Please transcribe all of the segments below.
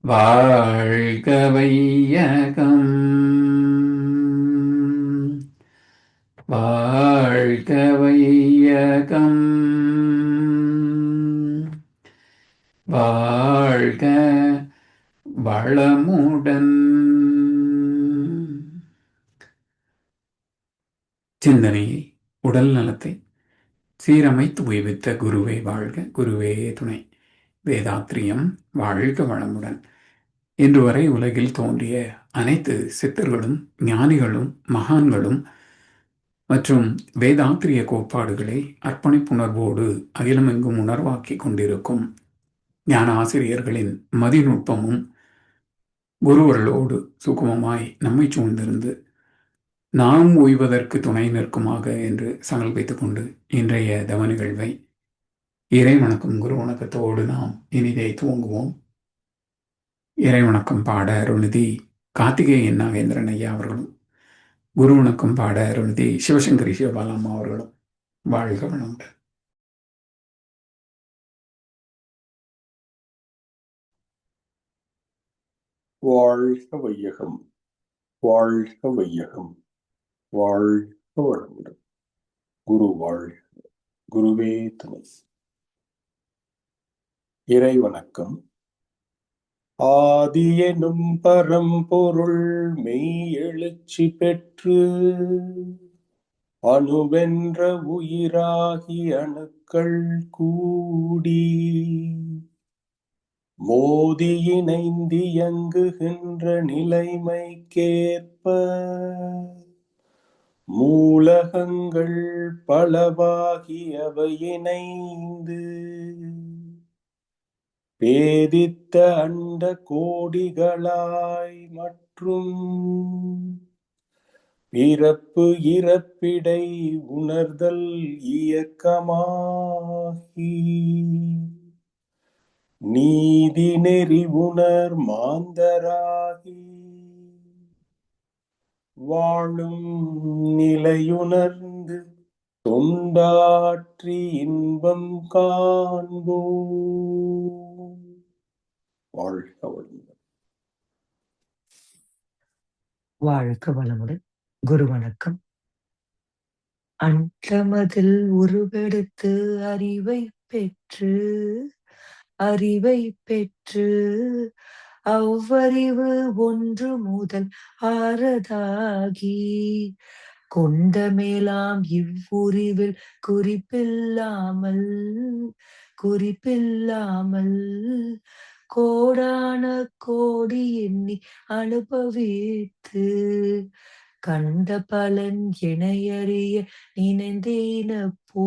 வாழ்க வையகம் வாழ்க வையகம் வாழ்க வளமுடன். சிந்தனையை, உடல் நலத்தை சீரமைத்து உய்வித்த குருவே வாழ்க, குருவே துணை. வேதாத்ரியம் வாழ்க வளமுடன். இன்று வரை உலகில் தோன்றிய அனைத்து சித்தர்களும் ஞானிகளும் மகான்களும் மற்றும் வேதாத்திரிய கோட்பாடுகளை அர்ப்பணிப்புணர்வோடு அகிலமெங்கும் உணர்வாக்கிக் கொண்டிருக்கும் ஞான ஆசிரியர்களின் மதிநுட்பமும் குருவர்களோடு சுகமமாய் நம்மை சூழ்ந்திருந்து நாம் ஓய்வதற்கு துணை நிற்குமாக என்று சங்கல்பித்துக் கொண்டு இன்றைய தவ நிகழ்வை இறை வணக்கம் குரு வணக்கத்தோடு நாம் இனிதை துவங்குவோம். இறை வணக்கம் பாட அருள்நிதி கார்த்திகேயன் நாகேந்திரன் ஐயா அவர்களும், குரு வணக்கம் பாட அருள்நிதி சிவசங்கரி சிவபாலம்மா அவர்களும் வாழ்க வளமுடன். வாழ்க வையகம், வாழ்க வையகம், வாழ்க வளமுடன். குரு வாழ்க, குருவே துணை. இறை வணக்கம். ஆதி எனும் பரம்பொருள் மெய் எழுச்சி பெற்று அணுவென்ற உயிராகி அணுக்கள் கூடி மோதி இணைந்தியங்குகின்ற நிலைமைக்கேற்ப மூலகங்கள் பலவாகி அவை இணைந்து பேதித்த அண்ட கோடிகளாய் மற்றும் பிறப்பு இறப்பிடை உணர்தல் இயக்கமாகி நீதி நெறி உணர் மாந்தராகி வாழும் நிலையுணர்ந்து தொண்டாற்றி இன்பம் காண்போம். வாழ்க வளமுடன். வாழ்க வளமுடன். குரு வணக்கம். அண்டமதில் உருவெடுத்து அறிவை பெற்று அவ்வறிவு ஒன்று முதல் ஆறதாகி கொண்ட மேலாம் இவ்வுறிவில் குறிப்பில்லாமல் கோடான கோடி எண்ணி அனுபவித்து கண்ட பலன் எனையறிய நினைந்தேனப்போ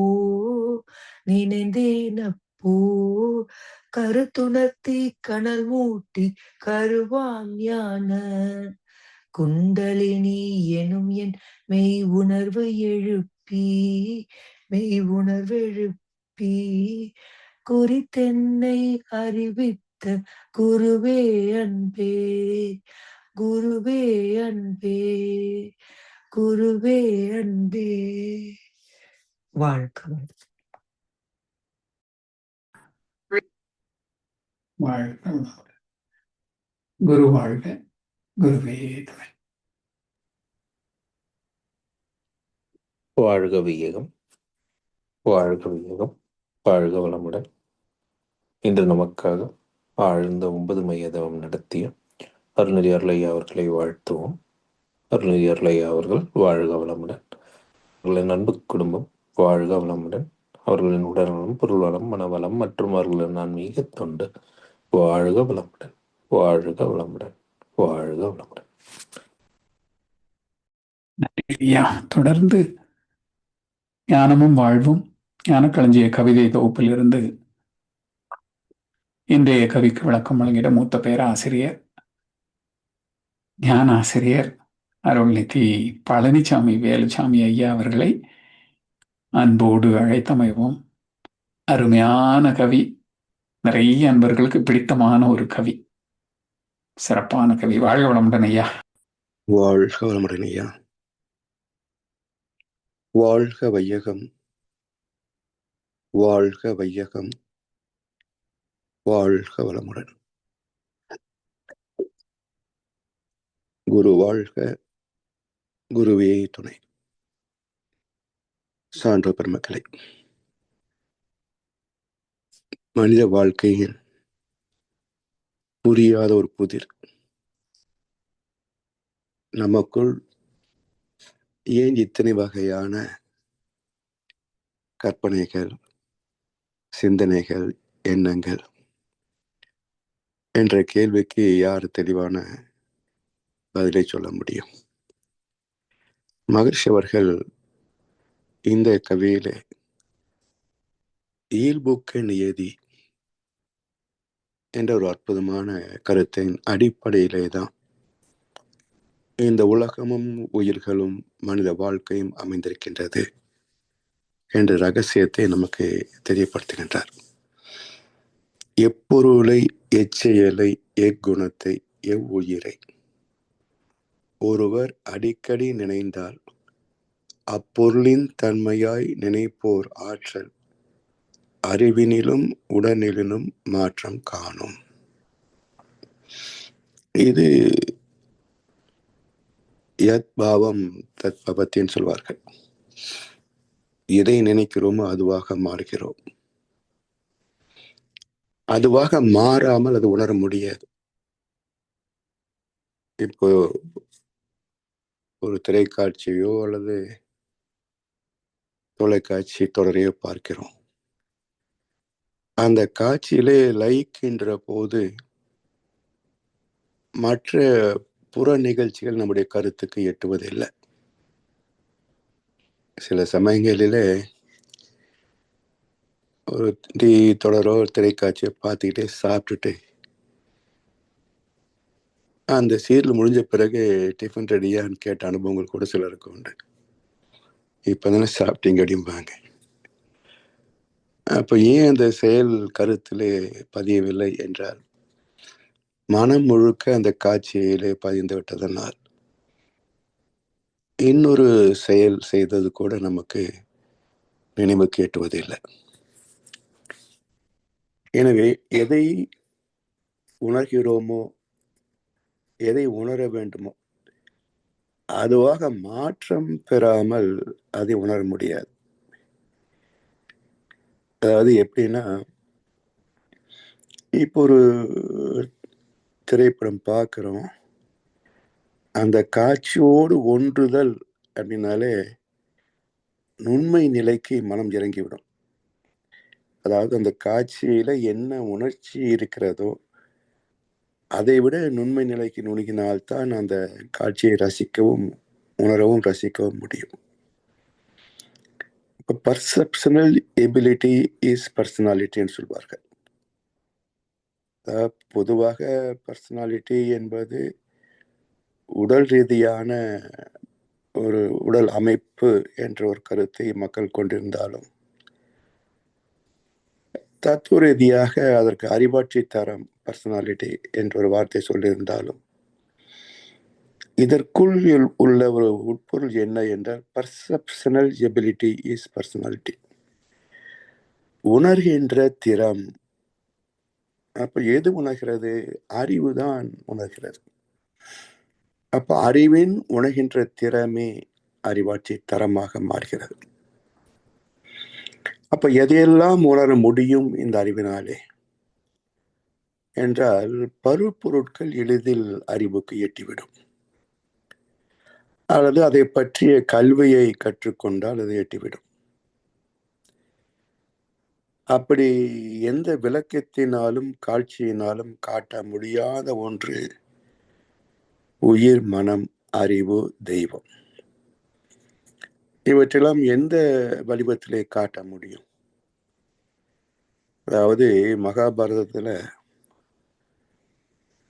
கருத்துணர்த்தி கனல் மூட்டி கருவாம் ஞான குண்டலினி எனும் என் மெய் உணர்வு எழுப்பி குறித்தென்னை அறிவித்த குருவே அன்பே வாழ்க. வாழ்க வளமுடன். குரு வாழ்க, குருவே துணை. வாழ்க வையகம், வாழ்க வையகம், வாழ்க வளமுடன். இன்று நமக்காக ஆழ்ந்த 9 மைய தவம் நடத்திய அருள்நெறி அருளையா அவர்களை வாழ்த்துவோம். அருள்நெறி அருளையா அவர்கள் வாழ்க வளமுடன். அவர்களின் அன்பு குடும்பம் வாழ்க வளமுடன். அவர்களின் உடல்நலம், பொருள் வளம், மனவளம் மற்றும் அவர்களின் ஆன்மீக தொண்டு வாழ்க வளமுடன், வாழ்க வளமுடன், வாழ்க வளமுடன். தொடர்ந்து ஞானமும் வாழ்வும் ஞானக்களஞ்சிய கவிதை தொகுப்பிலிருந்து இன்றைய கவிக்கு விளக்கம் வழங்கிட மூத்த பேராசிரியர் ஞான ஆசிரியர் அருள்நிதி பழனிசாமி வேலுசாமி ஐயா அவர்களை அன்போடு அழைத்தமைவோம். அருமையான கவி, நிறைய அன்பர்களுக்கு பிடித்தமான ஒரு கவி, சிறப்பான கவி. வாழ்க வளமுடன் ஐயா. வாழ்க வளமுடன் ஐயா. வாழ்க வையகம், வாழ்க வையகம், வாழ்க வளமுடன். குரு வாழ்க, குருவே துணை. சான்றோர் பெருமக்களை, மனித வாழ்க்கையில் புரியாத ஒரு புதிர் நமக்குள் ஏன் இத்தனை வகையான கற்பனைகள், சிந்தனைகள், எண்ணங்கள் என்ற கேள்விக்கு யார் தெளிவான பதிலை சொல்ல முடியும்? மகர்ஷி அவர்கள் இந்த கவியிலே இயல்புக்கு நியதி என்ற ஒரு அற்புதமான கருத்தின் அடிப்படையிலே தான் இந்த உலகமும் உயிர்களும் மனித வாழ்க்கையும் அமைந்திருக்கின்றது என்ற ரகசியத்தை நமக்கு தெரியப்படுத்துகின்றார். எப்பொருளை, எச்செயலை, எக்குணத்தை, எவ்வுயிரை ஒருவர் அடிக்கடி நினைந்தால் அப்பொருளின் தன்மையாய் நினைப்போர் ஆற்றல் அறிவினிலும் உடனிலும் மாற்றம் காணும். இது யத் பாவம் தத் பவத்தின்னு சொல்வார்கள். எதை நினைக்கிறோமோ அதுவாக மாறுகிறோம். அதுவாக மாறாமல் அது உணர முடியாது. இப்போ ஒரு திரைக்காட்சியோ அல்லது தொலைக்காட்சி தொடரையோ பார்க்கிறோம். அந்த காட்சியிலே லயிக்கின்ற போது மற்ற புற நிகழ்ச்சிகள் நம்முடைய கருத்துக்கு எட்டுவதில்லை. சில சமயங்களிலே ஒரு தொடரோ திரைக்காட்சியை பார்த்துக்கிட்டே சாப்பிட்டுட்டு அந்த சீரியல் முடிஞ்ச பிறகு டிஃபன் ரெடியான்னு கேட்ட அனுபவங்கள் கூட சிலருக்கு உண்டு. இப்பதானே சாப்பிட்டீங்க அப்படிம்பாங்க. அப்ப ஏன் அந்த செயல் கருத்திலே பதியவில்லை என்றால், மனம் முழுக்க அந்த காட்சியிலே பதிந்து விட்டதனால் இன்னொரு செயல் செய்தது கூட நமக்கு நினைவுக்கு எட்டுவதில்லை. எனவே எதை உணர்கிறோமோ, எதை உணர வேண்டுமோ அதுவாக மாற்றம் பெறாமல் அதை உணர முடியாது. அதாவது எப்படின்னா, இப்போ ஒரு திரைப்படம் பார்க்கிறோம், அந்த காட்சியோடு ஒன்றுதல் அப்படின்னாலே நுண்மை நிலைக்கு மனம் இறங்கிவிடும். அதாவது அந்த காட்சியில என்ன உணர்ச்சி இருக்கிறதோ அதை விட நுண்மை நிலைக்கு நுணுகினால்தான் அந்த காட்சியை ரசிக்கவும் உணரவும் ரசிக்கவும் முடியும். இப்போ பர்செப்ஷனல் எபிலிட்டி இஸ் பர்சனாலிட்டின்னு சொல்வார்கள். பொதுவாக பர்சனாலிட்டி என்பது உடல் ரீதியான ஒரு உடல் அமைப்பு என்ற ஒரு கருத்தை மக்கள் கொண்டிருந்தாலும், தத்துவ ரீதியாக அதற்கு அறிவாட்சி தரம் பர்சனாலிட்டி என்ற ஒரு வார்த்தை சொல்லியிருந்தாலும், இதற்குள் உள்ள ஒரு உட்பொருள் என்ன என்றால் பர்செப்ஷனல் எபிலிட்டி இஸ் பர்சனாலிட்டி, உணர்கின்ற திறம். அப்ப எது உணர்கிறது? அறிவு தான் உணர்கிறது. அப்ப அறிவின் உணர்கின்ற திறமே அறிவாட்சி தரமாக மாறுகிறது. அப்ப எதையெல்லாம் உணர முடியும் இந்த அறிவினாலே என்றால், பருப்பொருட்கள் எளிதில் அறிவுக்கு எட்டிவிடும். அல்லது அதை பற்றிய கல்வியை கற்றுக்கொண்டால் அது எட்டிவிடும். அப்படி எந்த விளக்கத்தினாலும் காட்சியினாலும் காட்ட முடியாத ஒன்று உயிர், மனம், அறிவு, தெய்வம். இவற்றெல்லாம் எந்த வடிவத்திலே காட்ட முடியும்? அதாவது மகாபாரதத்துல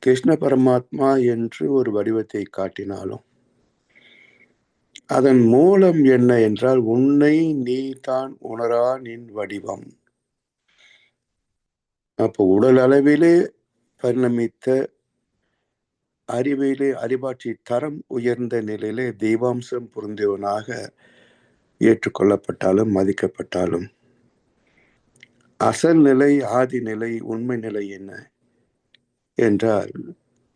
கிருஷ்ண பரமாத்மா என்று ஒரு வடிவத்தை காட்டினாலும் அதன் மூலம் என்ன என்றால், உன்னை நீ தான் உணரா நின் வடிவம். அப்போ உடல் அளவிலே பரிணமித்த அறிவிலே அறிவாட்சி தரம் உயர்ந்த நிலையிலே தெய்வாம்சம் பொருந்தியவனாக ஏற்றுக்கொள்ளப்பட்டாலும் மதிக்கப்பட்டாலும், அசல் நிலை, ஆதி நிலை, உண்மை நிலை என்ன என்றால்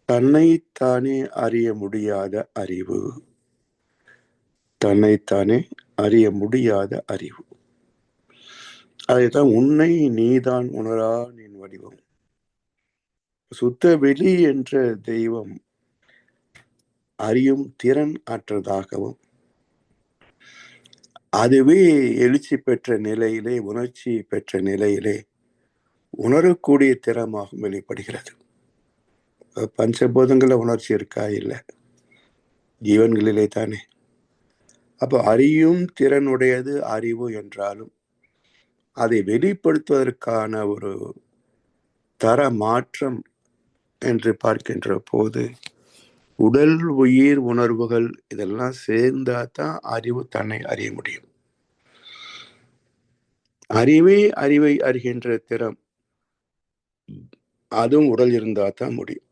தன்னைத்தானே அறிய முடியாத அறிவு. தன்னைத்தானே அறிய முடியாத அறிவு. அதைத்தான் உன்னை நீதான் உணரா நின் வடிவம். சுத்த வெளி என்ற தெய்வம் அறியும் திறன் அற்றதாகவும், அதுவே எழுச்சி பெற்ற நிலையிலே, உணர்ச்சி பெற்ற நிலையிலே உணரக்கூடிய திறமாகவும் வெளிப்படுகிறது. பஞ்சபூதங்கள உணர்ச்சி இருக்கா? இல்லை, ஜீவன்களிலே தானே. அப்போ அறியும் திறனுடையது அறிவு என்றாலும் அதை வெளிப்படுத்துவதற்கான ஒரு தர மாற்றம் என்று பார்க்கின்ற போது உடல், உயிர், உணர்வுகள் இதெல்லாம் சேர்ந்தா தான் அறிவு தன்னை அறிய முடியும். அறிவே அறிவை அறிகின்ற திறம், அதுவும் உடல் இருந்தா தான் முடியும்.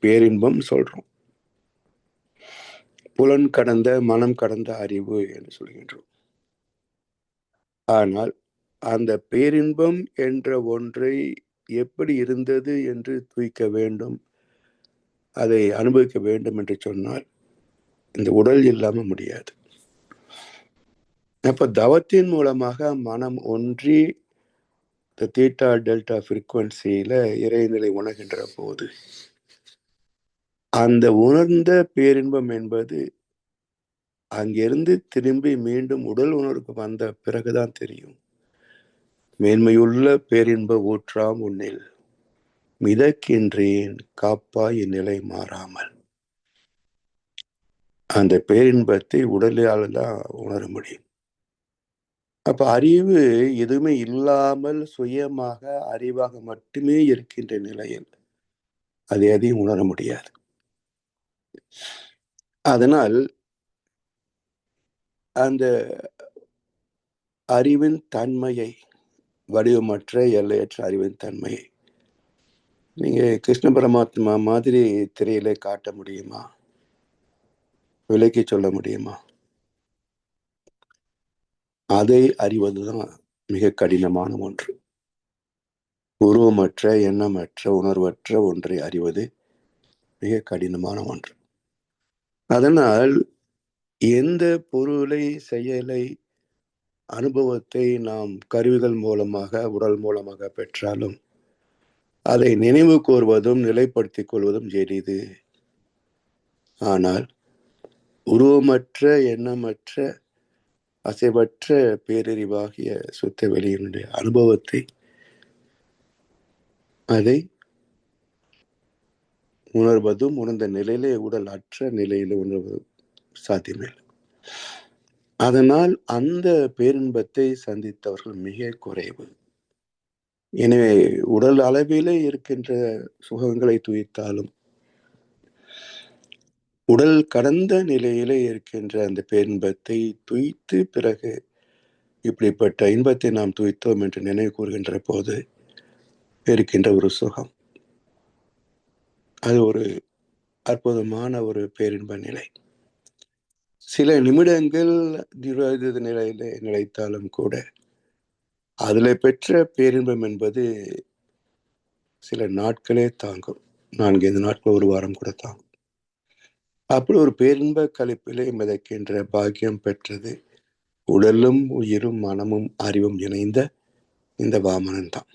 பேரின்பம் சொல்றோம், புலன் கடந்த மனம் கடந்த அறிவு என்று சொல்கின்றோம். ஆனால் அந்த பேரின்பம் என்ற ஒன்றை எப்படி இருந்தது என்று தூய்க்க வேண்டும், அதை அனுபவிக்க வேண்டும் என்று சொன்னால் இந்த உடல் இல்லாம முடியாது. அப்ப தவத்தின் மூலமாக மனம் ஒன்றி தீட்டா டெல்டா ஃப்ரீக்வன்சியில இறைநிலை உணர்கின்ற போது அந்த உணர்ந்த பேரின்பம் என்பது அங்கிருந்து திரும்பி மீண்டும் உடல் உணர்வுக்கு வந்த பிறகுதான் தெரியும். மேன்மையுள்ள பேரின்ப ஊற்றாம் உன்னில் மிதக்கின்றேன் காப்பாய் இந்நிலை மாறாமல். அந்த பேரின்பத்தை உடலால் தான் உணர முடியும். அப்ப அறிவு எதுவுமே இல்லாமல் சுயமாக அறிவாக மட்டுமே இருக்கின்ற நிலையில் அதை எதையும் உணர முடியாது. அதனால் அந்த அறிவின் தன்மையை, வடிவமற்ற எல்லையற்ற அறிவின் தன்மையை நீங்க கிருஷ்ண பரமாத்மா மாதிரி திரையிலே காட்ட முடியுமா? விளக்கி சொல்ல முடியுமா? அதை அறிவதுதான் மிக கடினமான ஒன்று. உருவமற்ற, எண்ணமற்ற, உணர்வற்ற ஒன்றை அறிவது மிக கடினமான ஒன்று. அதனால் எந்த பொருளை, செயலை, அனுபவத்தை நாம் கருவிகள் மூலமாக, உடல் மூலமாக பெற்றாலும் அதை நினைவு கூர்வதும் நிலைப்படுத்திக் கொள்வதும் எளிது. ஆனால் உருவமற்ற, எண்ணமற்ற, அசைவற்ற பேரறிவாகிய சுத்த வெளியினுடைய அனுபவத்தை, அதை உணர்வதும் உணர்ந்த நிலையிலே உடல் அற்ற நிலையில உணர்வதும் சாத்தியமில்லை. அதனால் அந்த பேரின்பத்தை சந்தித்தவர்கள் மிக குறைவு. எனவே உடல் அளவிலே இருக்கின்ற சுகங்களை துய்த்தாலும் உடல் கடந்த நிலையிலே இருக்கின்ற அந்த பேரின்பத்தை துய்த்து பிறகு இப்படிப்பட்ட இன்பத்தை நாம் துய்த்தோம் என்று நினைவு கூறுகின்ற போது இருக்கின்ற ஒரு சுகம், அது ஒரு அற்புதமான ஒரு பேரின்ப நிலை. சில நிமிடங்கள் நிலையிலே நிலைத்தாலும் கூட அதுல பெற்ற பேரின்பம் என்பது சில நாட்களே தாங்கும். 4-5 நாட்கள், ஒரு வாரம் கூட தாங்கும். அப்படி ஒரு பேரின்ப கழிப்பிலே மிதக்கின்ற பாக்கியம் பெற்றது உடலும் உயிரும் மனமும் அறிவும் இணைந்த இந்த வாமனன் தான்.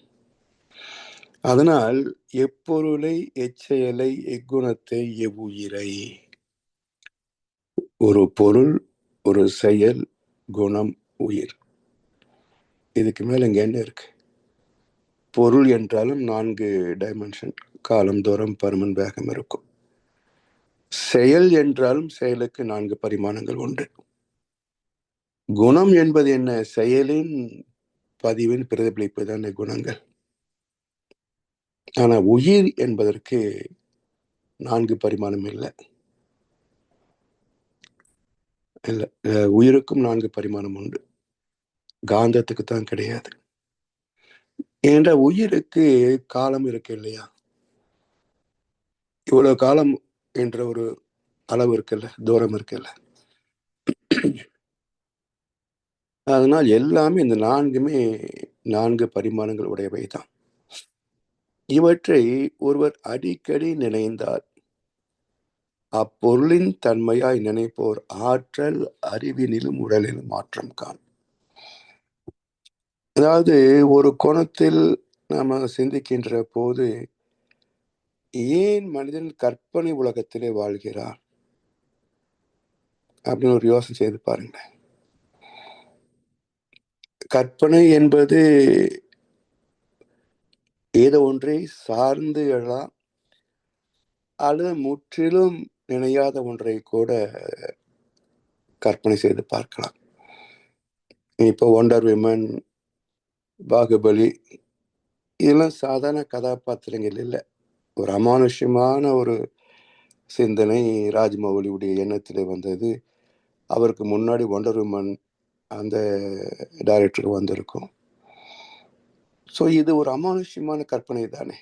அதனால் எப்பொருளை, எச்செயலை, எக்குணத்தை, எவ்வுயிரை, ஒரு பொருள், ஒரு செயல், குணம், உயிர், இதுக்கு மேல இங்க என்ன இருக்கு? பொருள் என்றாலும் 4 டைமென்ஷன், காலம், தூரம், பருமன், வேகம் இருக்கும். செயல் என்றாலும் செயலுக்கு 4 பரிமாணங்கள் உண்டு. குணம் என்பது என்ன? செயலின் பதிவின் பிரதிபலிப்பு தானே குணங்கள். ஆனா உயிர் என்பதற்கு 4 பரிமாணம் இல்லை. உயிருக்கும் 4 பரிமாணம் உண்டு, காந்தத்துக்கு தான் கிடையாது. ஏன்ற உயிருக்கு காலம் இருக்கு இல்லையா? இவ்வளவு காலம் என்ற ஒரு அளவு இருக்குல்ல, தூரம் இருக்குல்ல. அதனால் எல்லாமே இந்த 4மே 4 பரிமாணங்கள் உடையவை தான். இவற்றை ஒருவர் அடிக்கடி நினைந்தால் அப்பொருளின் தன்மையாய் நினைப்போர் ஆற்றல் அறிவினிலும் உடலிலும் மாற்றம் காண். அதாவது ஒரு கோணத்தில் நாம சிந்திக்கின்ற போது, ஏன் மனிதன் கற்பனை உலகத்திலே வாழ்கிறான் அப்படின்னு ஒரு யோசனை செய்து பாருங்க. கற்பனை என்பது ஏதோ ஒன்றை சார்ந்து எழலாம், அல்லது முற்றிலும் நினையாத ஒன்றை கூட கற்பனை செய்து பார்க்கலாம். இப்போ ஒண்டர் விமன், பாகுபலி, இதெல்லாம் சாதாரண கதாபாத்திரங்கள் இல்லை. ஒரு அமானுஷ்யமான ஒரு சிந்தனை ராஜ்மௌலியுடைய எண்ணத்திலே வந்தது. அவருக்கு முன்னாடி ஒண்டர் விமன் அந்த டைரக்டருக்கு வந்திருக்கும். ஸோ இது ஒரு அமானுஷ்யமான கற்பனை தானே.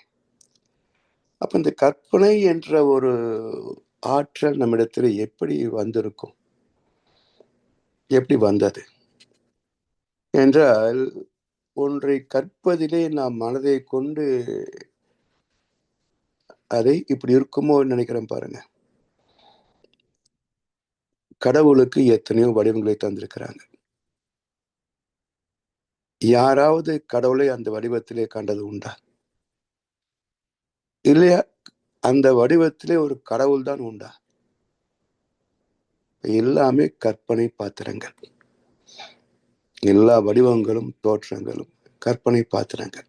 அப்ப இந்த கற்பனை என்ற ஒரு ஆற்றல் நம்மிடத்தில் எப்படி வந்திருக்கும், எப்படி வந்தது என்றால், ஒன்றை கற்பதிலே நாம் மனதை கொண்டு அதை இப்படி இருக்குமோ நினைக்கிறேன் பாருங்க. கடவுளுக்கு எத்தனையோ வடிவங்களை தந்திருக்கிறாங்க. யாராவது கடவுளை அந்த வடிவத்திலே கண்டது உண்டா? இல்லையா? அந்த வடிவத்திலே ஒரு கடவுள் தான் உண்டா? எல்லாமே கற்பனை பாத்திரங்கள். எல்லா வடிவங்களும் தோற்றங்களும் கற்பனை பாத்திரங்கள்.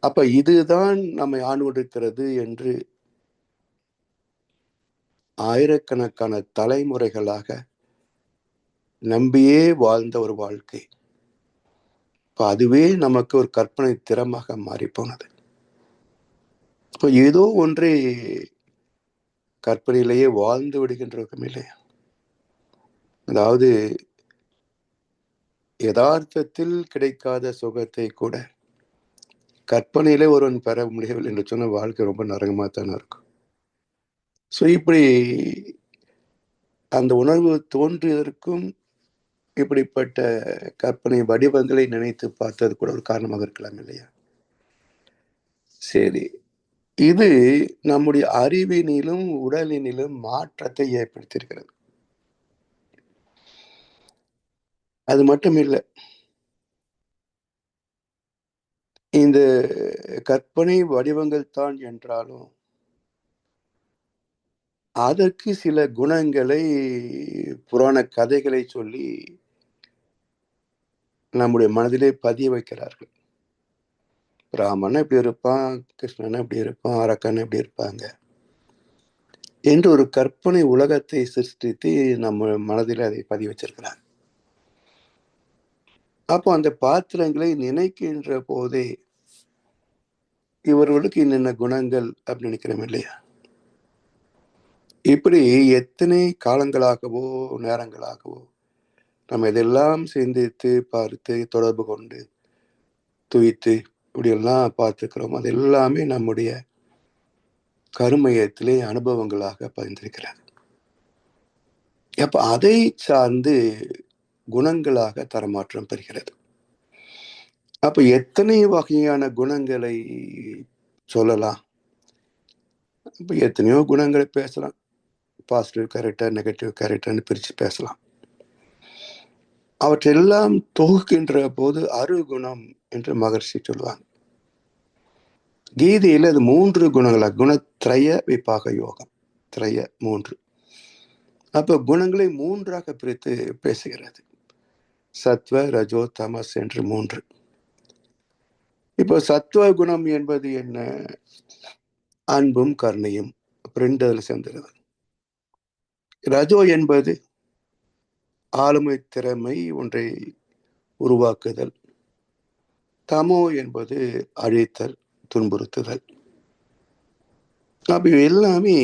அப்ப இதுதான் நம்மை ஆண்டுகிறது என்று ஆயிரக்கணக்கான தலைமுறைகளாக நம்பியே வாழ்ந்த ஒரு வாழ்க்கை. இப்ப அதுவே நமக்கு ஒரு கற்பனை திறமாக மாறி போனது. இப்போ ஏதோ ஒன்றை கற்பனையிலேயே வாழ்ந்து விடுகின்றோம் இல்லையா? அதாவது யதார்த்தத்தில் கிடைக்காத சுகத்தை கூட கற்பனையிலே ஒருவன் பெற முடியவில்லை என்று சொன்ன வாழ்க்கை ரொம்ப நரகமா தானே இருக்கும். ஸோ இப்படி அந்த உணர்வு தோன்றியதற்கும் இப்படிப்பட்ட கற்பனை வடிவங்களை நினைத்து பார்த்தது கூட ஒரு காரணமாக இருக்கலாம் இல்லையா? சரி, இது நம்முடைய அறிவினிலும் உடலினிலும் மாற்றத்தை ஏற்படுத்தியிருக்கிறது. அது மட்டும் இல்லை, இந்த கற்பனை வடிவங்கள் தான் என்றாலும் அதற்கு சில குணங்களை, புராண கதைகளை சொல்லி நம்முடைய மனதிலே பதிய வைக்கிறார்கள். ராமன் இப்படி இருப்பான், கிருஷ்ணன் இப்படி இருப்பான், அரக்கன் இப்படி இருப்பாங்க என்று ஒரு கற்பனை உலகத்தை சிருஷ்டித்து நம்ம மனதில் அதை பதிய வச்சிருக்கிறார். அப்போ அந்த பாத்திரங்களை நினைக்கின்ற போதே இவர்களுக்கு என்னென்ன குணங்கள் அப்படின்னு நினைக்கிறோம் இல்லையா? இப்படி எத்தனை காலங்களாகவோ நேரங்களாகவோ நம்ம இதெல்லாம் சிந்தித்து பார்த்து தொடர்பு கொண்டு துய்த்து இப்படியெல்லாம் பார்த்துக்கிறோம். அது எல்லாமே நம்முடைய கருமையத்திலே அனுபவங்களாக பதிந்திருக்கிறது. அப்ப அதை சார்ந்து குணங்களாக தரமாற்றம் பெறுகிறது. அப்ப எத்தனை வகையான குணங்களை சொல்லலாம்? இப்ப எத்தனையோ குணங்களை பேசலாம். பாசிட்டிவ் கேரக்டர், நெகட்டிவ் கேரக்டர்னு பிரிச்சு பேசலாம். அவற்றெல்லாம் தொகுக்கின்ற போது அருகுணம் என்று மகர்ஷி சொல்லுவாங்க. கீதையில் அது 3 குணங்களா, குணத்ரய விபாக யோகம், திரய 3. அப்ப குணங்களை 3ஆக பிரித்து பேசுகிறது. சத்வ, ரஜோ, தமஸ் என்று 3. இப்போ சத்வ குணம் என்பது என்ன? அன்பும் கருணையும் 2 அதில் சேர்ந்துருது. ரஜோ என்பது ஆளுமை, திறமை, ஒன்றை உருவாக்குதல். தமோ என்பது அழித்தல், துன்புறுத்துதல். அப்ப எல்லாமே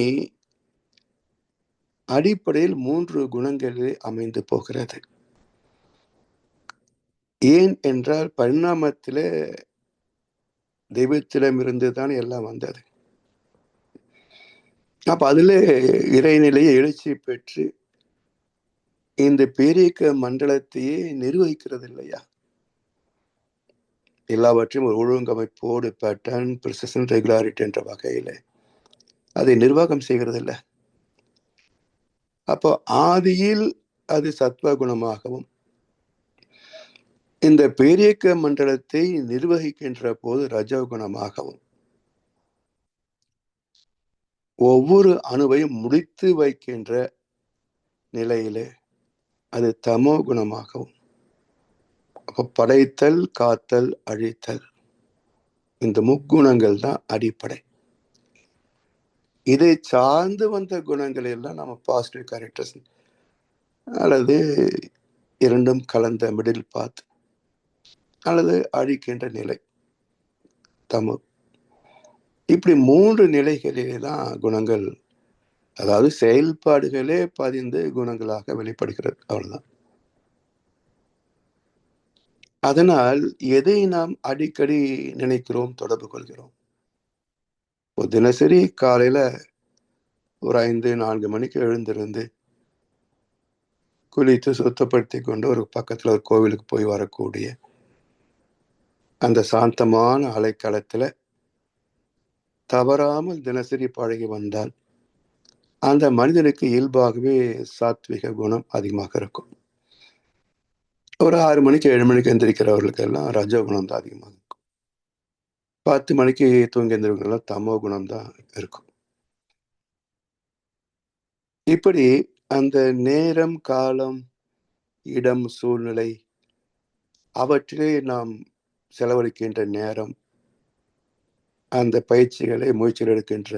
அடிப்படையில் 3 குணங்களில் அமைந்து போகிறது. ஏன் என்றால் பரிணாமத்தில தெய்வத்திடமிருந்து தான் எல்லாம் வந்தது. அப்ப அதுல இறைநிலையை எழுச்சி பெற்று இந்த பேரியக்க மண்டலத்தையே நிர்வகிக்கிறது இல்லையா? எல்லாவற்றையும் ஒரு ஒழுங்கமைப்போடு பேட்டர்ன், ப்ரிசிஷன், ரெகுலாரிட்டி என்ற வகையில் அதை நிர்வாகம் செய்கிறது இல்லை. அப்போ ஆதியில் அது சத்வ குணமாகவும் இந்த பேரியக்க மண்டலத்தை நிர்வகிக்கின்ற போது ரஜோகுணமாகவும் ஒவ்வொரு அணுவையும் முடித்து வைக்கின்ற நிலையிலே அது தமோ குணமாகவும், அப்போ படைத்தல், காத்தல், அழித்தல், இந்த முக்குணங்கள் தான் அடிப்படை. இதை சார்ந்து வந்த குணங்கள் எல்லாம் நம்ம பாசிட்டிவ் கேரக்டர்ஸ் அல்லது இரண்டும் கலந்த மிடில் பாத் அல்லது அழிக்கின்ற நிலை தமோ. இப்படி 3 நிலைகளிலே தான் குணங்கள், அதாவது செயல்பாடுகளே பதிந்து குணங்களாக வெளிப்படுகிறது. அவ்வளவுதான். அதனால் எதை நாம் அடிக்கடி நினைக்கிறோம், தொடர்பு கொள்கிறோம்? தினசரி காலையில ஒரு 5-4 மணிக்கு எழுந்திருந்து குளித்து சுத்தப்படுத்தி கொண்டு ஒரு பக்கத்துல ஒரு கோவிலுக்கு போய் வரக்கூடிய அந்த சாந்தமான அலைக்களத்துல தவறாமல் தினசரி பழகி வந்தால் அந்த மனிதனுக்கு இயல்பாகவே சாத்விக குணம் அதிகமாக இருக்கும். ஒரு 6 மணிக்கு 7 மணிக்கு எந்திரிக்கிறவர்களுக்கு எல்லாம் ரஜோ குணம் தான் அதிகமாக இருக்கும். 10 மணிக்கு தூங்கி எந்திரிக்கிறவங்க தமோ குணம் தான் இருக்கும். இப்படி அந்த நேரம், காலம், இடம், சூழ்நிலை அவற்றிலே நாம் செலவழிக்கின்ற நேரம், அந்த பயிற்சிகளை முயற்சிகள் எடுக்கின்ற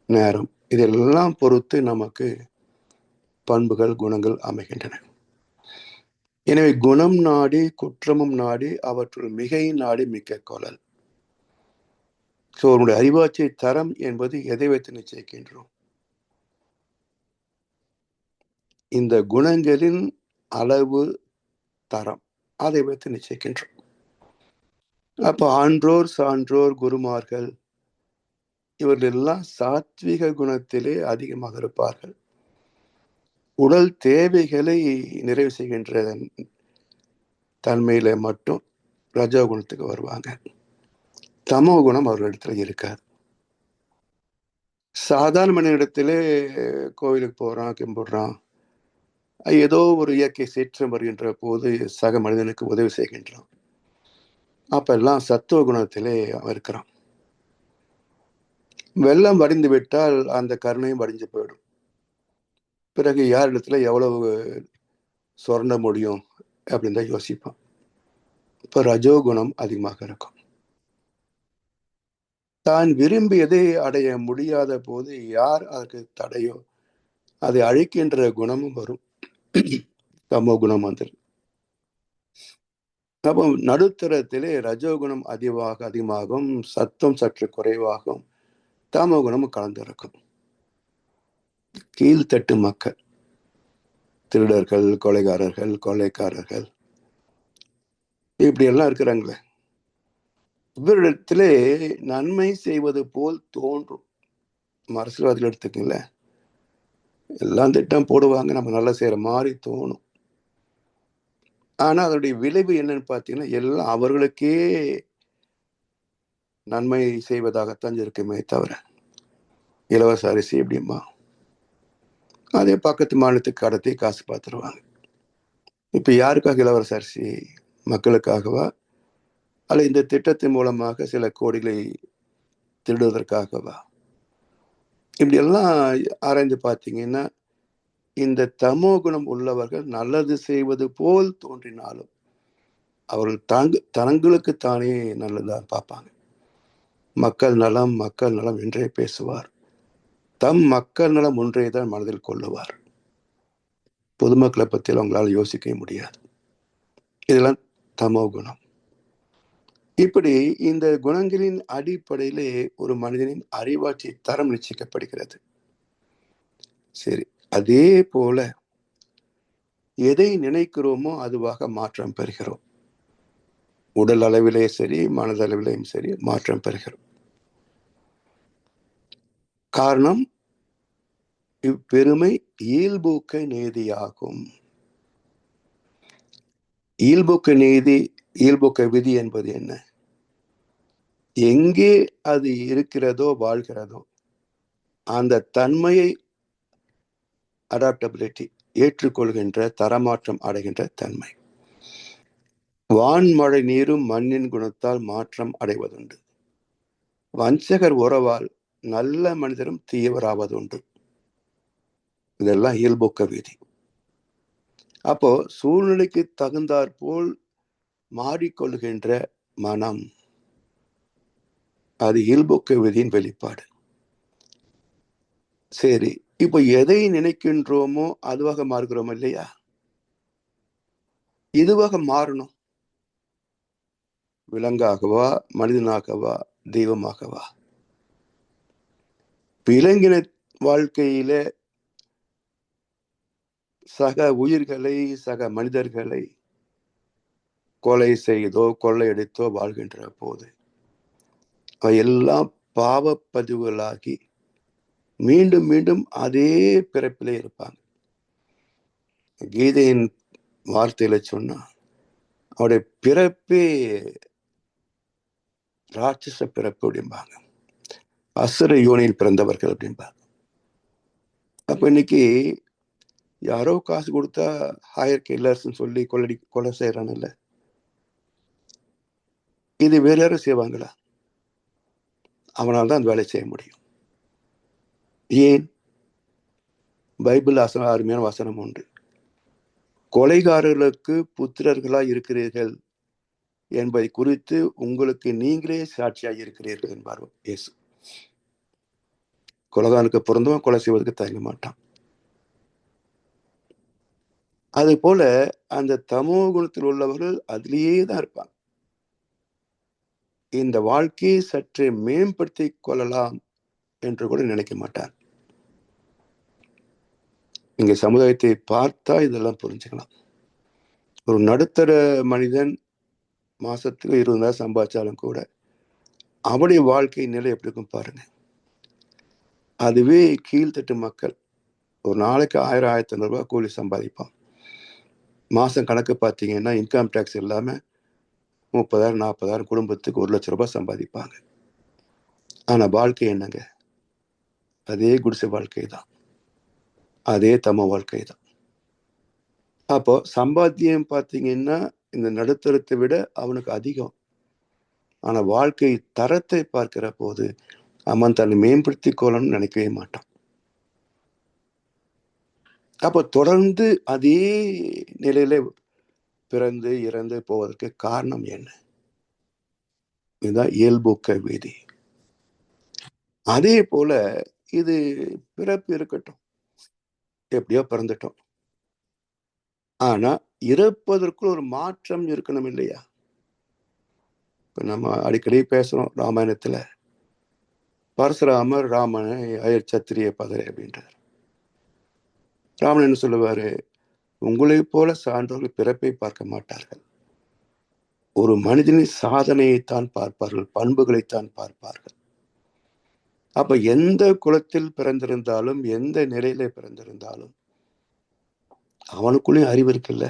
நேரம், இதெல்லாம் பொறுத்து நமக்கு பண்புகள், குணங்கள் அமைகின்றன. எனவே குணம் நாடி குற்றமும் நாடி அவற்றுள் மிகை நாடி மிக்க கொள்ளல். உன்னுடைய அறிவாட்சி தரம் என்பது எதை வைத்து நிச்சயிக்கின்றோம்? இந்த குணங்களின் அளவு, தரம், அதை வைத்து நிச்சயிக்கின்றோம். அப்ப ஆன்றோர், சான்றோர், குருமார்கள் இவர்கள் எல்லாம் சாத்விக குணத்திலே அதிகமாக இருப்பார்கள். உடல் தேவைகளை நிறைவு செய்கின்ற தன்மையில மட்டும் ரஜோ குணத்துக்கு வருவாங்க. தமோ குணம் அவர்களிடத்துல இருக்காது. சாதாரண மனிதனிடத்திலே கோவிலுக்கு போறான், கும்பிடுறான், ஏதோ ஒரு இயற்கை சீற்றம் வருகின்ற போது சக மனிதனுக்கு உதவி செய்கின்றான். அப்பெல்லாம் சத்துவ குணத்திலே அவன் இருக்கிறான். வெள்ளம் வடிந்து விட்டால் அந்த கருணையும் வடிஞ்சு போயிடும். பிறகு யாரிடத்துல எவ்வளவு சொர்ண முடியும் அப்படின்னு தான் யோசிப்பான். இப்ப ரஜோகுணம் அதிகமாக இருக்கும். தான் விரும்பியதை அடைய முடியாத போது யார் அதற்கு தடையோ அதை அழிக்கின்ற குணமும் வரும். தமோ குணம் வந்துடும். அப்போ நடுத்தரத்திலே ரஜோகுணம் அதிகமாகும், சத்தம் சற்று குறைவாகும், தமோ குணமும் கலந்திருக்கும். கீழ்த்தட்டு மக்கள், திருடர்கள், கொலைகாரர்கள், கொள்ளைக்காரர்கள், இப்படி எல்லாம் இருக்கிறாங்களே, இவரிடத்திலே நன்மை செய்வது போல் தோன்றும். அரசியல்வாதிகள் எடுத்துக்கல, எல்லாம் திட்டம் போடுவாங்க, நம்ம நல்லா செய்யற மாதிரி தோணும். ஆனா அதனுடைய விளைவு என்னன்னு பார்த்தீங்கன்னா, எல்லாம் அவர்களுக்கே நன்மை செய்வதாகத்தான் இருக்குமே தவிர, இலவச அரிசி எப்படிமா அதே பக்கத்து மாநிலத்துக்கு கடத்தி காசு பார்த்துருவாங்க. இப்ப யாருக்காக இலவச அரிசி? மக்களுக்காகவா, அல்ல இந்த திட்டத்தின் மூலமாக சில கோடிகளை திருடுவதற்காகவா? இப்படி எல்லாம் ஆராய்ந்து பார்த்தீங்கன்னா, இந்த தமோ குணம் உள்ளவர்கள் நல்லது செய்வது போல் தோன்றினாலும் அவர்கள் தங்களுக்கு தானே நல்லதா பார்ப்பாங்க. மக்கள் நலம் மக்கள் நலம் என்றே பேசுவார். தம் மக்கள் நலம் ஒன்றே தான் மனதில் கொள்ளுவார். பொதுமக்களை பற்றி அவங்களால யோசிக்க முடியாது. இதெல்லாம் தமோ குணம். இப்படி இந்த குணங்களின் அடிப்படையிலே ஒரு மனிதனின் அறிவாட்சி தரம் நிச்சயிக்கப்படுகிறது. சரி, அதே போல எதை நினைக்கிறோமோ அதுவாக மாற்றம் பெறுகிறோம். உடல் அளவிலே சரி, மனதளவிலேயும் சரி மாற்றம் பெறுகிறோம். காரணம், இப்பெருமை இயல்பூக்க நீதியாகும். இயல்பூக்க நீதி இயல்போக்க விதி என்பது என்ன? எங்கே அது இருக்கிறதோ வாழ்கிறதோ அந்த தன்மையை அடாப்டபிலிட்டி ஏற்றுக்கொள்கின்ற தரமாற்றம் அடைகின்ற தன்மை. வான்மழை நீரும் மண்ணின் குணத்தால் மாற்றம் அடைவதுண்டு. வஞ்சகர் உறவால் நல்ல மனிதரும் தீயவராவதுண்டு. இதெல்லாம் இயல்போக்க விதி. அப்போ சூழ்நிலைக்கு தகுந்தாற் போல் மாறிக்கொள்கின்ற மனம், அது இயல்போக்க விதியின் வெளிப்பாடு. சரி, இப்போ எதை நினைக்கின்றோமோ அதுவாக மாறுகிறோம் இல்லையா? இதுவாக மாறணும். விலங்காகவா, மனிதனாகவா, தெய்வமாகவா? விலங்கின வாழ்க்கையில சக உயிர்களை, சக மனிதர்களை கொலை செய்தோ கொள்ளையடித்தோ வாழ்கின்ற போது எல்லாம் பாவப்பதிவுகளாகி மீண்டும் மீண்டும் அதே பிறப்பிலே இருப்பாங்க. கீதையின் வார்த்தையில சொன்னா அவருடைய பிறப்பே ராட்சச பிறப்பு அப்படிம்பாங்க. அசுர யோனியில் பிறந்தவர்கள் அப்படிம்பாங்க. அப்ப இன்னைக்கு யாரோ காசு கொடுத்தா ஹையர் கில்லர்ஸ் சொல்லி கொலை செய்யறான்னு இல்ல. இது வேற யாரும் செய்வாங்களா? அவனால் தான் அந்த வேலை செய்ய முடியும். ஏன்? பைபிள் அருமையான வசனம் உண்டு. கொலைகாரர்களுக்கு புத்திரர்களாய் இருக்கிறீர்கள் என்பதை குறித்து உங்களுக்கு நீங்களே சாட்சியாக இருக்கிறீர்கள் என்பார் இயேசு. கொலைகாரனுக்கு பிறந்தவன் கொலை செய்வதற்கு தயங்க மாட்டான். அது போல அந்த தமோ குணத்தில் உள்ளவர்கள் அதிலேயே தான் இருப்பாங்க. இந்த வாழ்க்கையை சற்று மேம்படுத்தி கொள்ளலாம் என்று கூட நினைக்க மாட்டார். இங்க சமுதாயத்தை பார்த்தா இதெல்லாம் புரிஞ்சுக்கலாம். ஒரு நடுத்தர மனிதன் மாசத்துக்கு 20,000 சம்பாதிச்சாலும் கூட அவனுடைய வாழ்க்கை நிலை எப்படி இருக்கும் பாருங்க. அதுவே கீழ்த்தட்டு மக்கள் ஒரு நாளைக்கு 1000, 1500 ரூபாய் கூலி சம்பாதிப்பான். மாசம் கணக்கு பார்த்தீங்கன்னா இன்கம் டேக்ஸ் இல்லாம 30,000, 40,000 குடும்பத்துக்கு 1 லட்சம் ரூபாய் சம்பாதிப்பாங்க. ஆனா வாழ்க்கை என்னங்க? அதே குடிசை வாழ்க்கை தான், அதே தம வாழ்க்கை தான். அப்போ சம்பாத்தியம் பார்த்தீங்கன்னா இந்த நடுத்தரத்தை விட அவனுக்கு அதிகம். ஆனா வாழ்க்கை தரத்தை பார்க்கிற போது அவன் தன்னை மேம்படுத்தி கொள்ளணும்னு நினைக்கவே மாட்டான். அப்போ தொடர்ந்து அதே நிலையில பிறந்து இறந்து போவதற்கு காரணம் என்ன? இதுதான் இயல்போக்க விதி. அதே போல இது பிறப்பு இருக்கட்டும், எப்படியோ பிறந்துட்டோம். ஆனா இறப்பதற்குள் ஒரு மாற்றம் இருக்கணும் இல்லையா? இப்ப நம்ம அடிக்கடி பேசுறோம் ராமாயணத்துல, பரசுராமர் ராமனை அயர் சத்திரிய பதரை அப்படின்றார். ராமன் என்ன சொல்லுவாரு? உங்களை போல சான்றோர்கள் பிறப்பை பார்க்க மாட்டார்கள், ஒரு மனிதனின் சாதனையைத்தான் பார்ப்பார்கள், பண்புகளைத்தான் பார்ப்பார்கள். அப்ப எந்த குலத்தில் பிறந்திருந்தாலும் எந்த நிலையில பிறந்திருந்தாலும் அவனுக்குள்ளேயும் அறிவு இருக்குல்ல.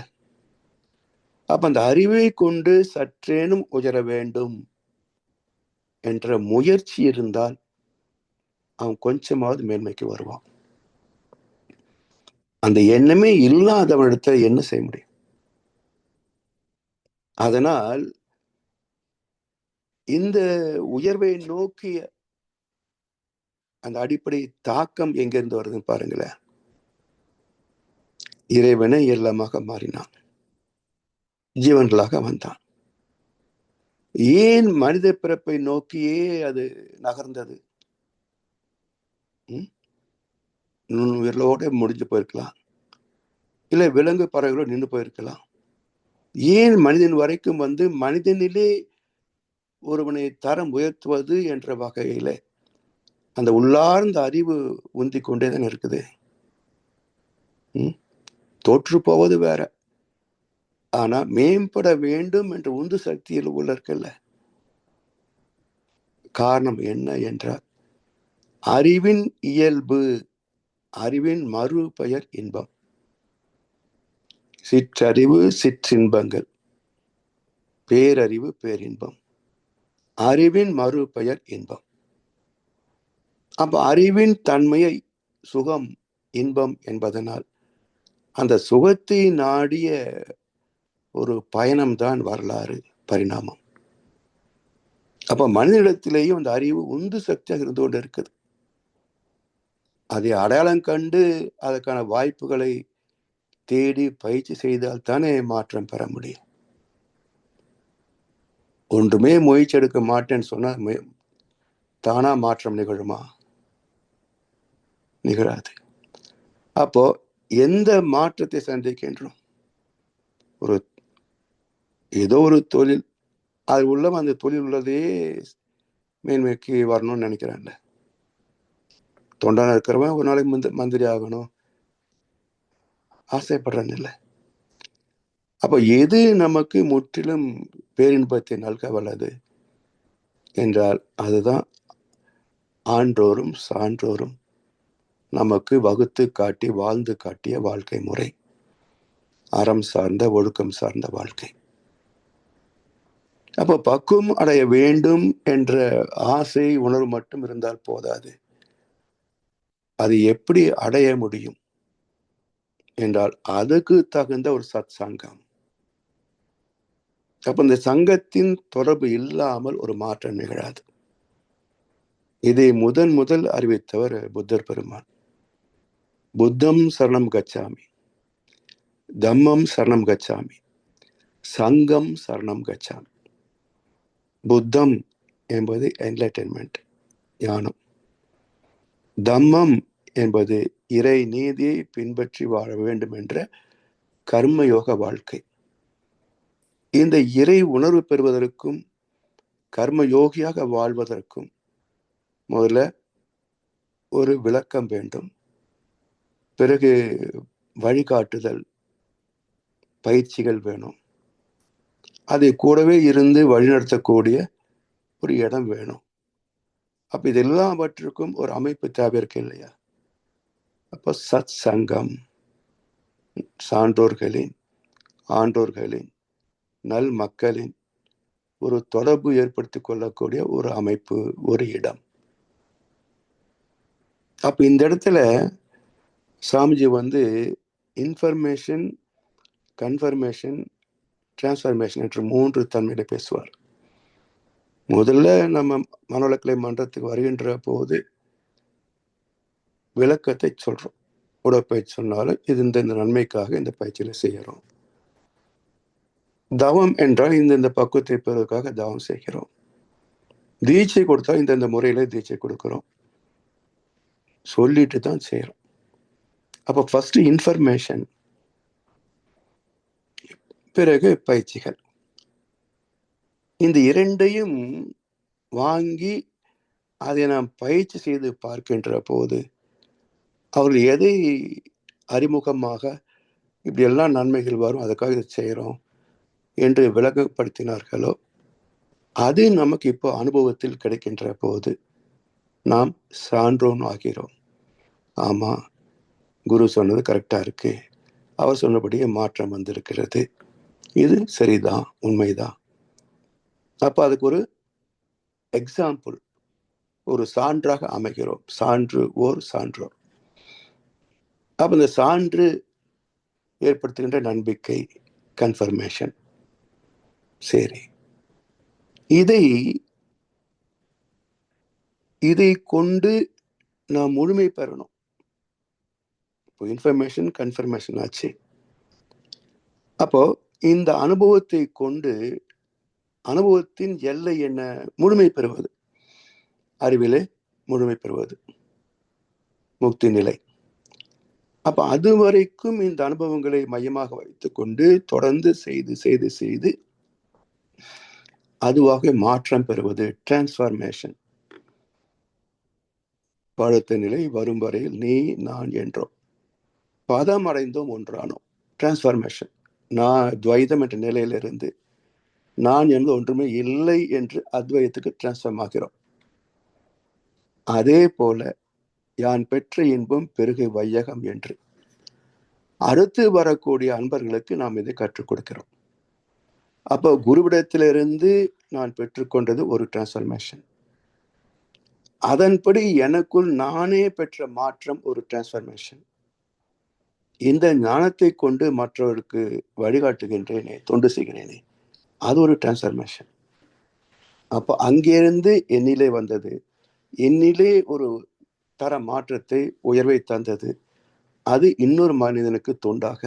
அப்ப அந்த அறிவை கொண்டு சற்றேனும் உயர வேண்டும் என்ற முயற்சி இருந்தால் அவன் கொஞ்சமாவது மேன்மைக்கு வருவான். அந்த எண்ணமே இல்லாதவனிடத்தை என்ன செய்ய முடியும்? அதனால் இந்த உயர்வை நோக்கிய அந்த அடிப்படை தாக்கம் எங்கிருந்து வருதுன்னு பாருங்களேன். இறைவனை எல்லாமாக மாறினான், ஜீவன்களாக வந்தான். ஏன் மனித பிறப்பை நோக்கியே அது நகர்ந்தது? நுண்ணுயிர்களோட முடிஞ்சு போயிருக்கலாம், இல்ல விலங்கு பறவைகளோடு நின்று போயிருக்கலாம். ஏன் மனிதன் வரைக்கும் வந்து மனிதனிலே ஒருவனை தரம் உயர்த்துவது என்ற வகையில அந்த உள்ளார்ந்த அறிவு உந்தி கொண்டேதான் இருக்குது. தோற்று போவது வேற, ஆனா மேம்பட வேண்டும் என்ற உந்து சக்தியில் உள்ள இருக்கல்ல. காரணம் என்ன என்றால் அறிவின் இயல்பு, அறிவின் மறு பெயர் இன்பம். சிற்றறிவு சிற்றின்பங்கள். பேரறிவு பேரின்பம், அறிவின் மறுபெயர் இன்பம். அப்ப அறிவின் தன்மையை சுகம் இன்பம் என்பதனால் அந்த சுகத்தை நாடிய ஒரு பயணம்தான் வரலாறு, பரிணாமம். அப்ப மனிதனிடத்திலேயும் அந்த அறிவு உந்து சக்தியாக இருந்து கொண்டு இருக்குது. அதை அடையாளம் கண்டு அதற்கான வாய்ப்புகளை தேடி பயிற்சி செய்தால் தானே மாற்றம் பெற முடியும். ஒன்றுமே முயற்சி எடுக்க மாட்டேன்னு சொன்னா தானா மாற்றம் நிகழுமா? நிகழாது. அப்போ எந்த மாற்றத்தை சந்திக்கின்றோம்? ஏதோ ஒரு தொழில், அது உள்ள அந்த தொழில் உள்ளதே மேன்மைக்கு வரணும்னு நினைக்கிறான்ல. தொண்டான இருக்கிறவன் ஒரு நாளைக்கு மந்திரி ஆகணும் ஆசைப்படுறான் இல்லை. அப்ப எது நமக்கு முற்றிலும் பேரின்பத்தை நல்க வல்லது என்றால் அதுதான் ஆன்றோரும் சான்றோரும் நமக்கு வகுத்து காட்டி வாழ்ந்து காட்டிய வாழ்க்கை முறை, அறம் சார்ந்த ஒழுக்கம் சார்ந்த வாழ்க்கை. அப்போ பக்குவம் அடைய வேண்டும் என்ற ஆசை உணர்வு மட்டும் இருந்தால் போதாது. அது எப்படி அடைய முடியும் என்றால் அதுக்கு தகுந்த ஒரு சத் சங்கம். அப்ப இந்த சங்கத்தின் தொடர்பு இல்லாமல் ஒரு மாற்றம் நிகழாது. இதை முதல் அறிவித்தவர் புத்தர் பெருமான். புத்தம் சரணம் கச்சாமி, தம்மம் சரணம் கச்சாமி, சங்கம் சரணம் கச்சாமி. புத்தம் என்பது என்லைட்டன்மெண்ட், ஞானம். தம்மம் என்பது இறை நீதியை பின்பற்றி வாழ வேண்டும் என்ற கர்மயோக வாழ்க்கை. இந்த இறை உணர்வு பெறுவதற்கும் கர்மயோகியாக வாழ்வதற்கும் முதல்ல ஒரு விளக்கம் வேண்டும். பிறகு வழிகாட்டுதல் பயிற்சிகள் வேணும். அதை கூடவே இருந்து வழிநடத்தக்கூடிய ஒரு இடம் வேணும். அப்ப இது எல்லாவற்றுக்கும் ஒரு அமைப்பு தேவை இருக்கு இல்லையா? அப்போ சத் சங்கம், சான்றோர்களின் ஆன்றோர்களின் நல் மக்களின் ஒரு தொடர்பு ஏற்படுத்திக் கொள்ளக்கூடிய ஒரு அமைப்பு, ஒரு இடம். அப்ப இந்த இடத்துல சாமிஜி இன்ஃபர்மேஷன், கன்ஃபர்மேஷன், டிரான்ஸ்ஃபர்மேஷன் என்று 3 தன்மையில பேசுவார். முதல்ல நம்ம மனவளக்கலை மன்றத்துக்கு வருகின்ற போது விளக்கத்தை சொல்றோம். உடற்பயிற்சி சொன்னாலும் இது இந்த நன்மைக்காக இந்த பயிற்சியில செய்யறோம். தவம் என்றால் இந்த பக்குவத்தை பெறுவதற்காக தவம் செய்கிறோம். தீட்சை கொடுத்தா இந்த முறையில தீட்சை கொடுக்கிறோம். சொல்லிட்டு தான் செய்யறோம். அப்ப ஃபர்ஸ்ட் இன்ஃபர்மேஷன், பிறகு பயிற்சிகள். இந்த இரண்டையும் வாங்கி அதை நாம் பயிற்சி செய்து பார்க்கின்ற போது அவர்கள் எதை அறிமுகமாக இப்படி எல்லாம் நன்மைகள் வரும் அதுக்காக இதை செய்யறோம் என்று விளக்கப்படுத்தினார்களோ அது நமக்கு இப்போ அனுபவத்தில் கிடைக்கின்ற போது நாம் சான்றோன் ஆகிறோம். ஆமா, குரு சொன்னது கரெக்டா இருக்கு, அவர் சொன்னபடியே மாற்றம் வந்திருக்கிறது, இது சரிதான், உண்மைதான். அப்ப அதுக்கு ஒரு எக்ஸாம்பிள், ஒரு சான்றாக அமைகிறோம். சான்று ஓர் சான்றோர். அப்ப இந்த சான்று ஏற்படுத்துகின்ற நம்பிக்கை, கன்ஃபர்மேஷன். சரி, இதை கொண்டு நாம் முழுமை பெறணும். இப்போ இன்ஃபர்மேஷன் கன்ஃபர்மேஷன் ஆச்சு. அப்போ இந்த அனுபவத்தை கொண்டு அனுபவத்தின் எல்லை என்ன? முழுமை பெறுவது, அறிவிலே முழுமை பெறுவது, முக்தி நிலை. அப்ப அது வரைக்கும் இந்த அனுபவங்களை மையமாக வைத்துக் கொண்டு தொடர்ந்து செய்து செய்து செய்து அதுவாக மாற்றம் பெறுவது, டிரான்ஸ்ஃபார்மேஷன். பழுத்த நிலை வரும் வரையில் நீ நான் என்றோம், பதம் அடைந்தோம், ஒன்றானோம். டிரான்ஸ்ஃபார்மேஷன். நான் துவைதம் என்ற நிலையிலிருந்து நான் என்பது ஒன்றுமே இல்லை என்று அத்வைதத்துக்கு டிரான்ஸ்ஃபார்ம் ஆகிறோம். அதே போல யான் பெற்ற இன்பம் பெருகை வையகம் என்று அடுத்து வரக்கூடிய அன்பர்களுக்கு நாம் இதை கற்றுக் கொடுக்கிறோம். அப்போ குருவிடத்திலிருந்து நான் பெற்றுக்கொண்டது ஒரு டிரான்ஸ்ஃபர்மேஷன். அதன்படி எனக்குள் நானே பெற்ற மாற்றம் ஒரு டிரான்ஸ்ஃபர்மேஷன். இந்த ஞானத்தை கொண்டு மற்றவருக்கு வழிகாட்டுகின்றேனே, தொண்டு செய்கிறேனே, அது ஒரு டிரான்ஸ்ஃபர்மேஷன். அப்போ அங்கிருந்து என்னிலே வந்தது, என்னிலே ஒரு தர மாற்றத்தை, உயர்வை தந்தது. அது இன்னொரு மனிதனுக்கு தொண்டாக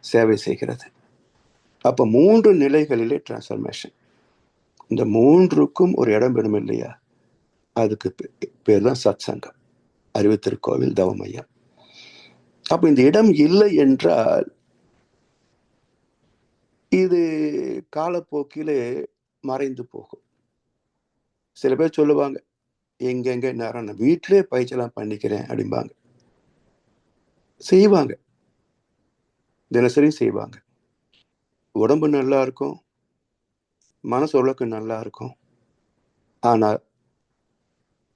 சேவை செய்கிறது. அப்போ 3 நிலைகளிலே டிரான்ஸ்ஃபர்மேஷன். இந்த 3க்கும் ஒரு இடம் வேணும் இல்லையா? அதுக்கு பேர் தான் சத் சங்கம், அறிவுத்திருக்கோவில், தவமையம். அப்ப இந்த இடம் இல்லை என்றால் இது காலப்போக்கிலே மறைந்து போகும். சில பேர் சொல்லுவாங்க, எங்கெங்க நேரம் நான் வீட்டிலே பயிற்சியெல்லாம் பண்ணிக்கிறேன் அப்படிம்பாங்க. செய்வாங்க, தினசரி செய்வாங்க. உடம்பு நல்லா இருக்கும், மனசு ஓரளவுக்கு நல்லா இருக்கும். ஆனால்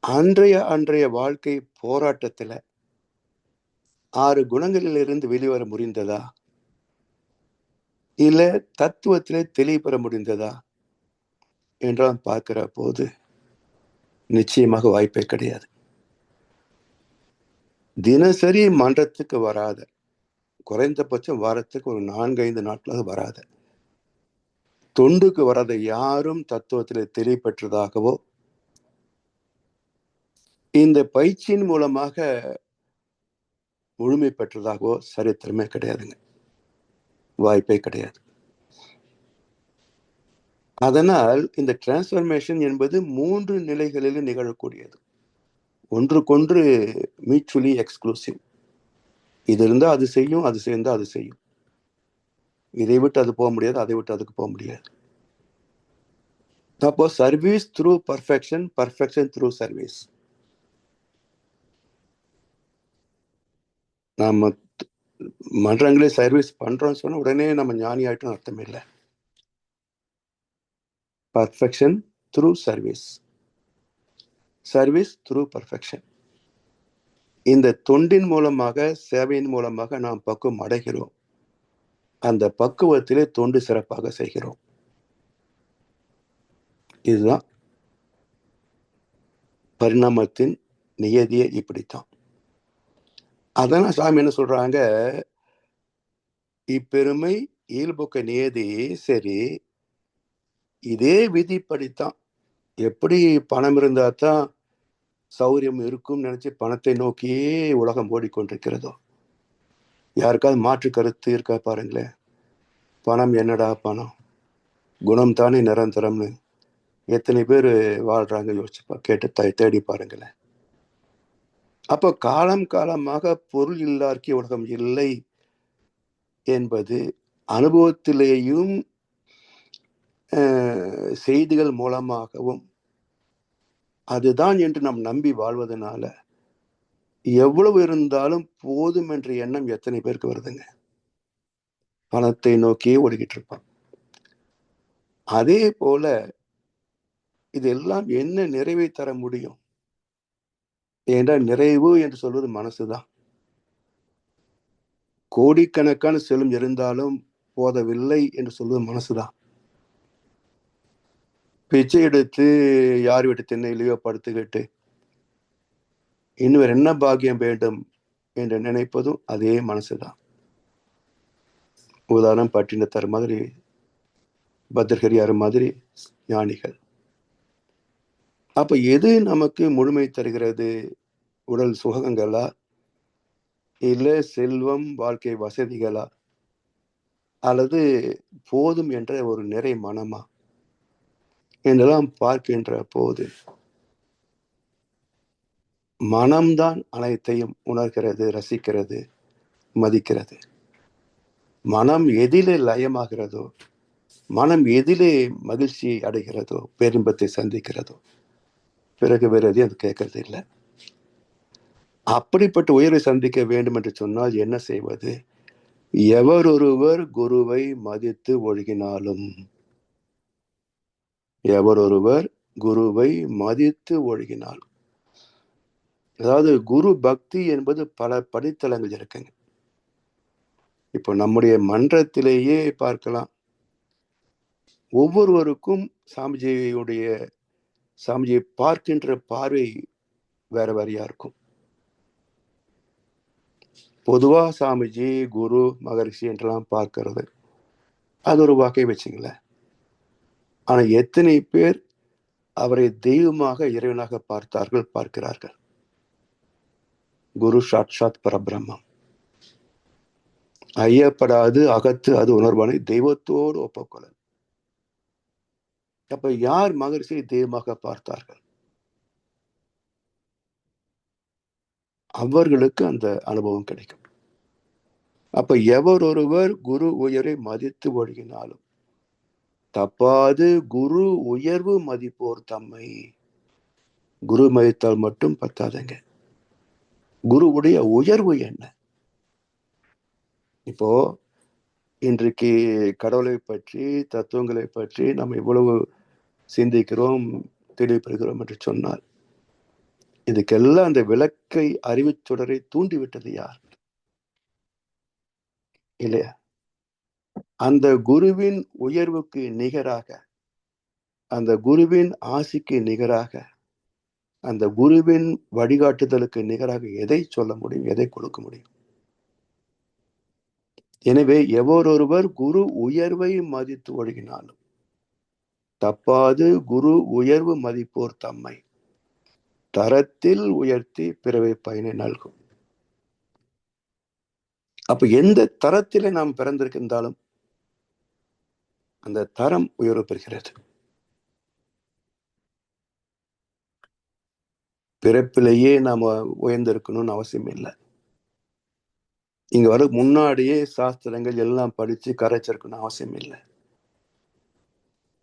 அன்றைய வாழ்க்கை போராட்டத்துல 6 குணங்களிலிருந்து வெளிவர முடிந்ததா, இல்ல தத்துவத்திலே தெளிவு பெற முடிந்ததா என்றால் பார்க்கிற போது நிச்சயமாக வாய்ப்பே கிடையாது. தினசரி மன்றத்துக்கு வராத, குறைந்தபட்சம் வாரத்துக்கு ஒரு 4-5 நாட்களாக வராத, தொண்டுக்கு வராத யாரும் தத்துவத்திலே தெளிவு பெற்றதாகவோ இந்த பயிற்சியின் மூலமாக முழுமை பெற்றதாகவோ சரித்திரமே கிடையாதுங்க, வாய்ப்பே கிடையாது. அதனால் இந்த டிரான்ஸ்ஃபர்மேஷன் என்பது 3 நிலைகளில் நிகழக்கூடியது. ஒன்றுக்கொன்று மியூச்சுவலி எக்ஸ்க்ளூசிவ். இது இருந்தா அது செய்யும், அது சேர்ந்தா அது செய்யும். இதை விட்டு அது போக முடியாது, அதை விட்டு அதுக்கு போக முடியாது. அப்போ service through perfection, perfection through service. நாம மன்றங்களே சர்வீஸ் பண்றோம்னு சொன்னா உடனே நம்ம ஞானி ஆயிட்டோம் அர்த்தம் இல்லை. Perfection through service, service through perfection. இந்த தொண்டின் மூலமாக, சேவையின் மூலமாக நாம் பக்குவம் அடைகிறோம். அந்த பக்குவத்திலே தொண்டு சிறப்பாக செய்கிறோம். இதுதான் பரிணாமத்தின் நியதியே, இப்படித்தான். அதனால சாமி என்ன சொல்றாங்க, இப்பெருமை இயல்புக்க நியதி சரி, இதே விதிப்படித்தான். எப்படி பணம் இருந்தா தான் சௌரியம் இருக்கும் நினைச்சு பணத்தை நோக்கியே உலகம் ஓடிக்கொண்டிருக்கிறதோ, யாருக்காவது மாற்று கருத்து இருக்கா பாருங்களேன். பணம் என்னடா பணம், குணம் தானே நிரந்தரம்னு எத்தனை பேர் வாழ்றாங்க யோசிச்சு கேட்டு தேடி பாருங்களேன். அப்போ காலம் காலமாக பொருள் இல்லார்க்கே உலகம் இல்லை என்பது அனுபவத்திலேயும் செய்திகள் மூலமாகவும் அதுதான் என்று நாம் நம்பி வாழ்வதனால எவ்வளவு இருந்தாலும் போதும் என்ற எண்ணம் எத்தனை பேருக்கு வருதுங்க. பணத்தை நோக்கியே ஓடிக்கிட்டு இருப்பான். அதே போல இதெல்லாம் என்ன நிறைவை தர முடியும் என்றால், நிறைவு என்று சொல்வது மனசுதான். கோடிக்கணக்கான செல்வம் இருந்தாலும் போதவில்லை என்று சொல்வது மனசுதான். பிச்சை எடுத்து யார் வீட்டு திண்ணையிலேயோ படுத்துக்கிட்டு இன்னும் என்ன பாக்கியம் வேண்டும் என்று நினைப்பதும் அதே மனசுதான். உதாரணம் பட்டினத்தார் மாதிரி, பத்ரஹரியார் மாதிரி ஞானிகள். அப்ப எது நமக்கு முழுமை தருகிறது? உடல் சுகங்களா, இல்ல செல்வம், வாழ்க்கை வசதிகளா, அல்லது போதும் என்ற ஒரு நிறை மனமா என்றெல்லாம் பார்க்கின்ற போது மனம்தான் அனைத்தையும் உணர்கிறது, ரசிக்கிறது, மதிக்கிறது. மனம் எதிலே லயமாகிறதோ, மனம் எதிலே மகிழ்ச்சி அடைகிறதோ, பேரின்பத்தை சந்திக்கிறதோ, பிறகு வேறு எதையும் அது கேட்கறது இல்லை. அப்படிப்பட்ட உயர்வை சந்திக்க வேண்டும் என்று சொன்னால் என்ன செய்வது? எவரொருவர் குருவை மதித்து ஒழுகினாலும், எவரொருவர் குருவை மதித்து ஒழுகினாலும், அதாவது குரு பக்தி என்பது பல படித்தளங்கள் இருக்குங்க. இப்போ நம்முடைய மன்றத்திலேயே பார்க்கலாம், ஒவ்வொருவருக்கும் சாமிஜியை பார்க்கின்ற பார்வை வேற வேறையா இருக்கும். பொதுவா சாமிஜி, குரு, மகரிஷி என்றெல்லாம் பார்க்கிறது அது ஒரு வகை வச்சுங்களேன். ஆனா எத்தனை பேர் அவரை தெய்வமாக, இறைவனாக பார்க்கிறார்கள்? குரு சாட்சாத் பரபிரம்மம். ஐயப்படாது அகத்து அது உணர்வானை தெய்வத்தோடு ஒப்புக்கொள்ள. அப்ப யார் மகரிஷியை தெய்வமாக பார்த்தார்கள்? அவர்களுக்கு அந்த அனுபவம் கிடைக்கும். அப்ப எவர் ஒருவர் குரு உயரை மதித்து ஒழுகினாலும் தப்பாது குரு உயர்வு மதிப்போர் தம்மை. குரு மதித்தால் மட்டும் பத்தாதுங்க, குருவுடைய உயர்வு என்ன? இப்போ இன்றைக்கு கடவுளை பற்றி, தத்துவங்களை பற்றி நம்ம இவ்வளவு சிந்திக்கிறோம், தெளிவுபடுகிறோம் என்று சொன்னால் இதுக்கெல்லாம் அந்த விளக்கை, அறிவு சுடரை தூண்டிவிட்டது யார்? இல்லையா? அந்த குருவின் உயர்வுக்கு நிகராக, அந்த குருவின் ஆசிக்கு நிகராக, அந்த குருவின் வழிகாட்டுதலுக்கு நிகராக எதை சொல்ல முடியும், எதை கொடுக்க முடியும்? எனவே எவரொருவர் குரு உயர்வை மதித்து ஒழுகினாலும் தப்பாது குரு உயர்வு மதிப்போர் தம்மை தரத்தில் உயர்த்தி பிறவை பயனை நல்கும். அப்ப எந்த தரத்திலே நாம் பிறந்திருக்கின்றாலும் அந்த தரம் உயர்வு பெறுகிறது. பிறப்பிலேயே நாம உயர்ந்திருக்கணும்னு அவசியம் இல்லை. இங்க வர முன்னாடியே சாஸ்திரங்கள் எல்லாம் படிச்சு கரைச்சிருக்கணும் அவசியம் இல்லை.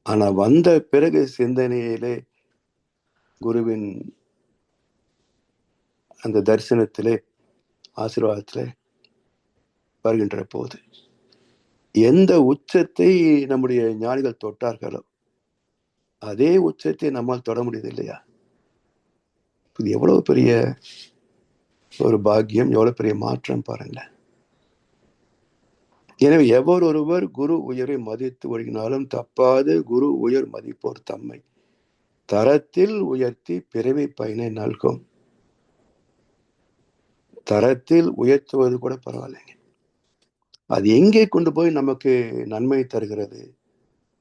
ஆனா வந்த பிறகு சிந்தனையிலே, குருவின் அந்த தரிசனத்திலே, ஆசீர்வாதத்திலே வருகின்ற போது எந்த உச்சத்தை நம்முடைய ஞானிகள் தொட்டார்களோ அதே உச்சத்தை நம்மால் தொட முடியுது இல்லையா? இது எவ்வளவு பெரிய ஒரு பாக்கியம், எவ்வளவு பெரிய மாற்றம் பாருங்களேன். எனவே எவர் ஒருவர் குரு உயரை மதித்து ஒழுகினாலும் தப்பாது குரு உயர் மதிப்போர் தம்மை தரத்தில் உயர்த்தி பிறவி பயனை நல்கும். தரத்தில் உயர்த்துவது கூட பரவாயில்லைங்க, அது எங்கே கொண்டு போய் நமக்கு நன்மை தருகிறது,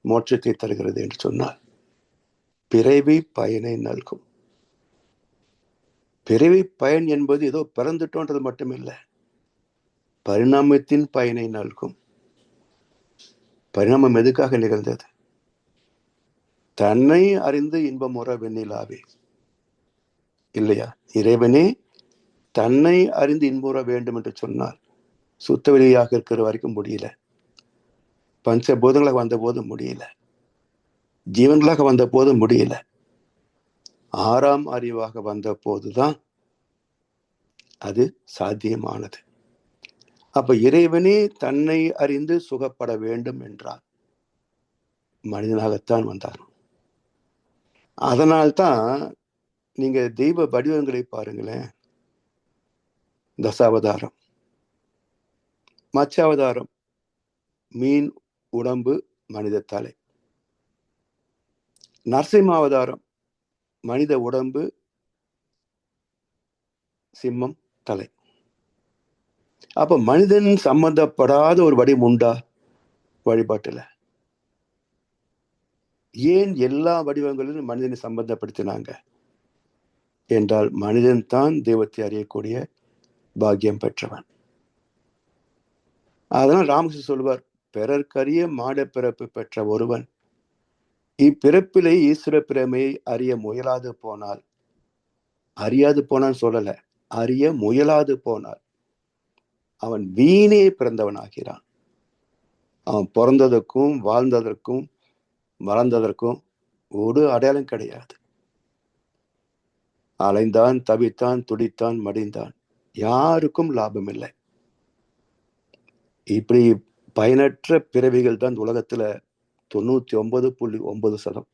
மோட்சத்தை தருகிறது என்று சொன்னால் பிறவி பயனை நல்கும். பிறவி பயன் என்பது ஏதோ பிறந்துட்டோன்றது மட்டுமில்லை, பரிணாமத்தின் பயனை நல்கும். பரிணாமம் எதுக்காக நிகழ்ந்தது? தன்னை அறிந்து இன்பமுற வெண்ணிலாவே இல்லையா? இறைவனே தன்னை அறிந்து இன்புற வேண்டும் என்று சொன்னார். சுத்த வெளியாக இருக்கிற வரைக்கும் முடியல, பஞ்சபூதங்களாக வந்த போது முடியல, ஜீவன்களாக வந்த போது முடியல, ஆறாம் அறிவாக வந்த போதுதான் அது சாத்தியமானது. அப்ப இறைவனே தன்னை அறிந்து சுகப்பட வேண்டும் என்றார், மனிதனாகத்தான் வந்தார். அதனால்தான் நீங்க தெய்வ வடிவங்களை பாருங்களேன். தசாவதாரம், மச்சாவதாரம் மீன் உடம்பு மனித தலை, நரசிம்மாவதாரம் மனித உடம்பு சிம்மம் தலை. அப்ப மனிதன் சம்பந்தப்படாத ஒரு வடிவம் உண்டா வழிபாட்டுல? ஏன் எல்லா வடிவங்களிலும் மனிதனை சம்பந்தப்படுத்தினாங்க என்றால் மனிதன் தான் தெய்வத்தை அறியக்கூடிய பாக்கியம் பெற்றவன். அதனால் ராமகிருஷ்ணன் சொல்வார், பிறர்க்கரிய மாட பிறப்பு பெற்ற ஒருவன் இப்பிறப்பிலே ஈஸ்வர பிரமையை அறிய முயலாது போனால், அறியாது போனான்னு சொல்லல, அறிய முயலாது போனால் அவன் வீணே பிறந்தவன் ஆகிறான். அவன் பிறந்ததற்கும் வாழ்ந்ததற்கும் மறந்ததற்கும் ஒரு அடையாளம் கிடையாது. அலைந்தான், தவித்தான், துடித்தான், மடிந்தான், யாருக்கும் லாபம் இல்லை. இப்படி பயனற்ற பிறவிகள் தான் உலகத்துல 99.9%.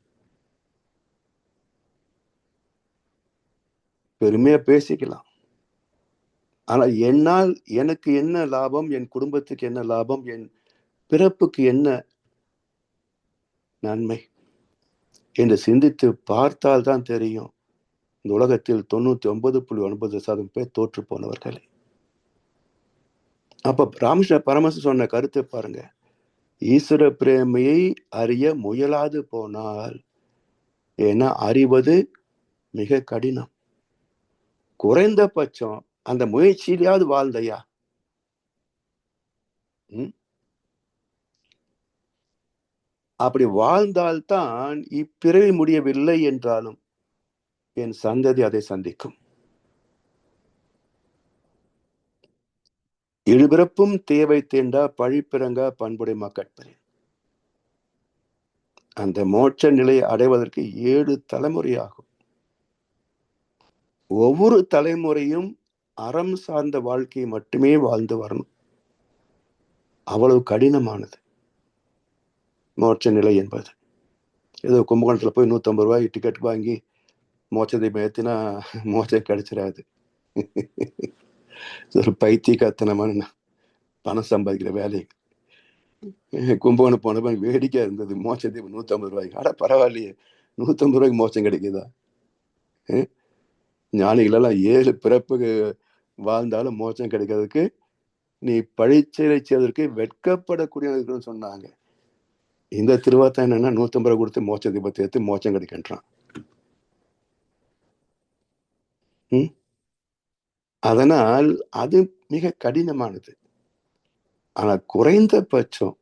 பெருமையா பேசிக்கலாம், ஆனா என்னால் எனக்கு என்ன லாபம், என் குடும்பத்துக்கு என்ன லாபம், என் பிறப்புக்கு என்ன நன்மை என்று சிந்தித்து பார்த்தால்தான் தெரியும் இந்த உலகத்தில் 99.9% பேர் தோற்று போனவர்களே. அப்ப ராமகிருஷ்ண பரமஹம்சர் சொன்ன கருத்தை பாருங்க. ஈஸ்வர பிரேமையை அறிய முயலாது போனால், ஏன்னா அறிவது மிக கடினம், குறைந்தபட்சம் அந்த முயற்சியிலாவது வாழ்ந்தையா. அப்படி வாழ்ந்தால்தான் இப்பிறவி முடியவில்லை என்றாலும் என் சந்ததி அதை சந்திக்கும். இழுபிறப்பும் தேவை தேண்டா பழிப்பிறங்கா பண்புடை மக்கட்பெறேன். அந்த மோட்ச நிலையை அடைவதற்கு 7 தலைமுறையாகும். ஒவ்வொரு தலைமுறையும் அறம் சார்ந்த வாழ்க்கையை மட்டுமே வாழ்ந்து வரணும். அவ்வளவு கடினமானது மோட்ச நிலை என்பது. ஏதோ கும்பகோணத்துல போய் 150 ரூபாய் டிக்கெட் வாங்கி மோட்சத்தை ஏத்தினா மோட்சம் கிடைச்சிடாது. ஒரு பைத்தியக்காரத்தனமான பணம் சம்பாதிக்கிற வேலை. கும்பகோணம் போனப்ப வேடிக்கையா இருந்தது. மோட்சத்தை 150 ரூபாய்க்கு. ஆனா பரவாயில்லையே, 150 ரூபாய்க்கு மோட்சம் கிடைக்குதா? ஞானிகளெல்லாம் 7 பிறப்புக்கு வாழ்ந்தாலும் மோட்சம் கிடைக்கிறதுக்கு நீ பழிச்செயலை செய்வதற்கு வெட்கப்படக்கூடியவர்கள் சொன்னாங்க. இந்த திருவார்த்தை என்னன்னா 150 ரூபாய் கொடுத்து மோட்சத்தை பத்தி எடுத்து மோட்சம் கிடைக்கின்றான். அதனால் அது மிக கடினமானது. ஆனா குறைந்தபட்சம்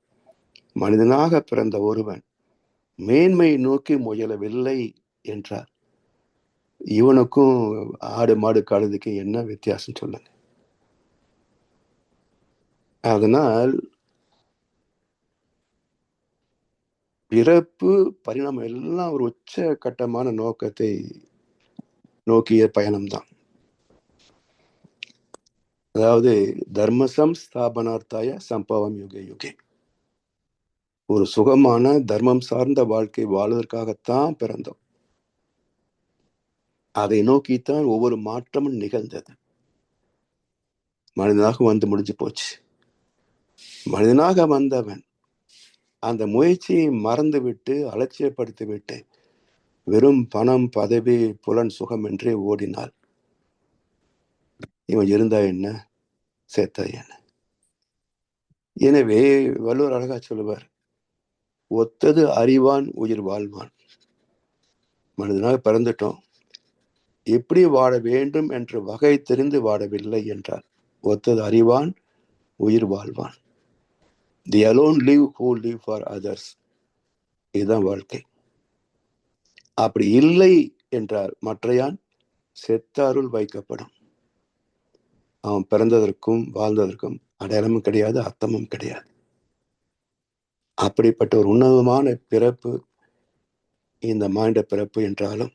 மனிதனாக பிறந்த ஒருவன் மேன்மை நோக்கி முயலவில்லை என்றார். இவனுக்கும் ஆடு மாடு கழுதுக்கு என்ன வித்தியாசம் சொல்லுங்க. அதனால் பிறப்பு பரிணாமம் எல்லாம் ஒரு உச்ச கட்டமான நோக்கத்தை நோக்கிய பயணம்தான். அதாவது தர்மசம் ஸ்தாபனார்த்தாய சம்பவம் யுகே யுகே. ஒரு சுகமான தர்மம் சார்ந்த வாழ்க்கை வாழ்வதற்காகத்தான் பிறந்தோம். அதை நோக்கித்தான் ஒவ்வொரு மாற்றமும் நிகழ்ந்தது. மனிதனாக வந்து முடிஞ்சு போச்சு. மனிதனாக வந்தவன் அந்த முயற்சியை மறந்து விட்டு அலட்சியப்படுத்தி விட்டு வெறும் பணம் பதவி புலன் சுகம் என்றே ஓடினாள். இவன் இருந்தா என்ன, சேர்த்தா என்ன? எனவே வள்ளுவர் அழகா சொல்லுவார், ஒத்தது அறிவான் உயிர் வாழ்வான். மனிதனாக பிறந்துட்டோம், எப்படி வாழ வேண்டும் என்ற வகை தெரிந்து வாழவில்லை என்றார். ஒத்தது அறிவான் உயிர் வாழ்வான். They alone live who live for others. இதுதான் வாழ்க்கை. அப்படி இல்லை என்றால் மற்றையான் செத்தாருள் வைக்கப்படும். அவன் பிறந்ததற்கும் வாழ்ந்ததற்கும் அடையாளமும் கிடையாது, அர்த்தமும் கிடையாது. அப்படிப்பட்ட ஒரு உன்னதமான பிறப்பு இந்த மானிட பிறப்பு என்றாலும்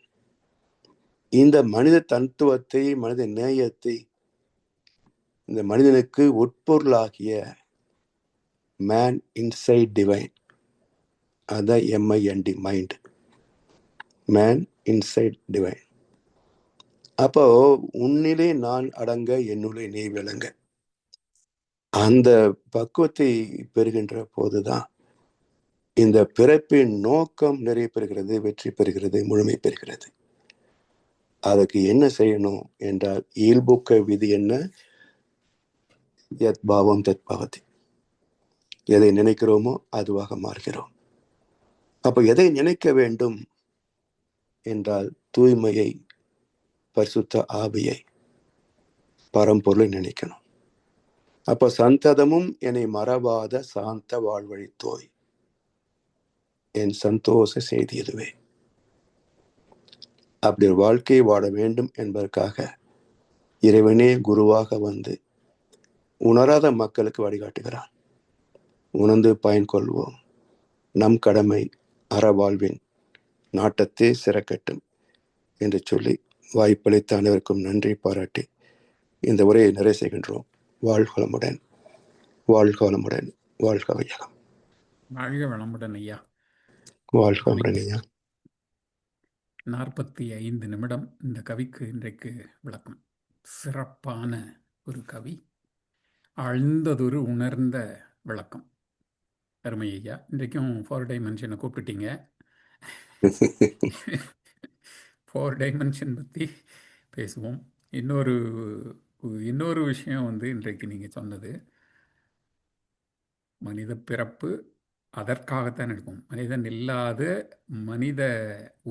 இந்த மனித தத்துவத்தை, மனித நேயத்தை, இந்த மனிதனுக்கு உட்பொருளாகிய மேன் இன்சைட் டிவைன், அதான் MIND, mind, man inside divine. அப்போ உன்னிலே நான் அடங்க என்னுள்ளே நீ விளங்க, அந்த பக்குவத்தை பெறுகின்ற போதுதான் இந்த பிறப்பின் நோக்கம் நிறைவு பெறுகிறது, வெற்றி பெறுகிறது, முழுமை பெறுகிறது. அதுக்கு என்ன செய்யணும் என்றால் இயல்புக்க விதி என்ன? யத் பாவம் தத் பவதி. எதை நினைக்கிறோமோ அதுவாக மாறுகிறோம். அப்ப எதை நினைக்க வேண்டும் என்றால் தூய்மையை, பரிசுத்த ஆவியை, பரம்பொருளை நினைக்கணும். அப்ப சந்ததமும் என்னை மறவாத சாந்த வாழ்வழி தோய், என் சந்தோஷ செய்தி இதுவே. அப்படி ஒரு வாழ்க்கையை வாழ வேண்டும் என்பதற்காக இறைவனே குருவாக வந்து உணராத மக்களுக்கு வழிகாட்டுகிறான். உணர்ந்து பயன் கொள்வோம். நம் கடமை அறவாழ்வின் நாட்டத்தே சிறக்கட்டும் என்று சொல்லி வாய்ப்பளித்த அனைவருக்கும் நன்றி பாராட்டி இந்த உரையை நிறைவு செய்கின்றோம். வாழ்க வளமுடன், வாழ்க வளமுடன், வாழ்க வையகம். வாழ்க வளமுடன் ஐயா. வாழ்க வளமுடன் ஐயா. 45 நிமிடம் இந்த கவிக்கு இன்றைக்கு விளக்கம். சிறப்பான ஒரு கவி, ஆழ்ந்ததொரு உணர்ந்த விளக்கம். அருமை ஐயா. இன்றைக்கும் 4 டைமென்ஷனை கூப்பிட்டுட்டீங்க. 4 டைமென்ஷன் பற்றி பேசுவோம். இன்னொரு விஷயம் வந்து இன்றைக்கு நீங்கள் சொன்னது, மனித பிறப்பு அதற்காகத்தான் இருக்கும். மனிதன் இல்லாத, மனித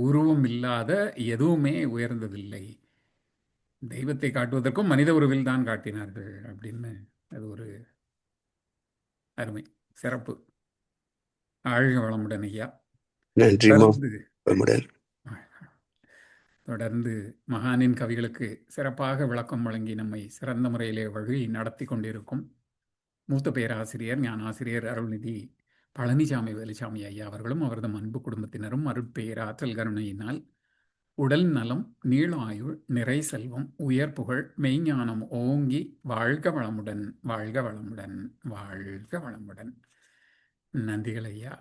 உருவம் இல்லாத எதுவுமே உயர்ந்ததில்லை. தெய்வத்தை காட்டுவதற்கும் மனித உருவில் தான் காட்டினார்கள் அப்படின்னு அது ஒரு அருமை சிறப்பு. ஆழ்க வளமுடன் ஐயா. நன்றிமா வளமுடன். தொடர்ந்து மகானின் கவிகளுக்கு சிறப்பாக விளக்கம் வழங்கி நம்மை சிறந்த முறையிலே வழி நடத்தி கொண்டிருக்கும் மூத்த பேராசிரியர் ஞானாசிரியர் அருள்நிதி பழனிசாமி வேலுசாமி ஐயா அவர்களும் அவரது அன்பு குடும்பத்தினரும் அருட்பேராற்றல் கருணையினால் உடல் நலம், நீள ஆயுள், நிறை செல்வம், உயர் புகழ், மெய்ஞானம் ஓங்கி வாழ்க வளமுடன், வாழ்க வளமுடன், வாழ்க வளமுடன். நன்றிகள் ஐயா.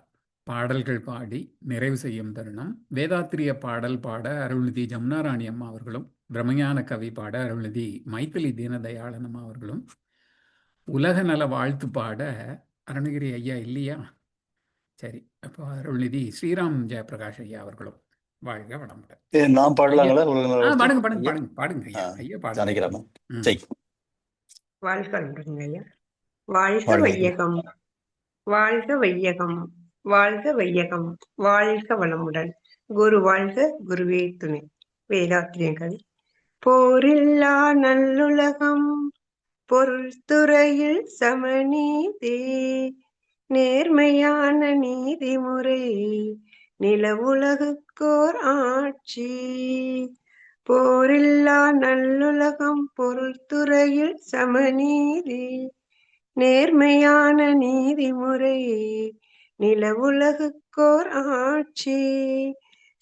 பாடல்கள் பாடி நிறைவு செய்யும் தருணம். வேதாத்திரிய பாடல் பாட அருள்நிதி ஜமுனாராணி அம்மா அவர்களும், பிரம்மஞான கவி பாட அருள்நிதி மைத்திலி தீனதயாளன் அம்மா அவர்களும், உலக நல வாழ்த்து பாட அருணகிரி ஐயா இல்லையா? சரி, அப்போ அருள்நிதி ஸ்ரீராம் ஜெயபிரகாஷ் ஐயா அவர்களும் வாழ்க வளமுடன். நான் பாடலாங்களா? பாடுங்க ஐயா. ஐயா பாடுங்க. வாழ்க வளமுடன் ஐயா. வாழ்க வையகம், வாழ்க வையகம், வாழ்க வையகம், வாழ்க வளமுடன். குரு வாழ்க, குருவே துணை. வேதாத்திரியங்கள். போரில்லா நல்லுலகம், பொருள் துறையில் சமநீதி, நேர்மையான நீதிமுறை, நில உலகுக்கோர் ஆட்சி. போரில்லா நல்லுலகம், பொருள் துறையில் சமநீதி, நேர்மையான நீதிமுறை, நில உலகுக்கோர் ஆட்சி.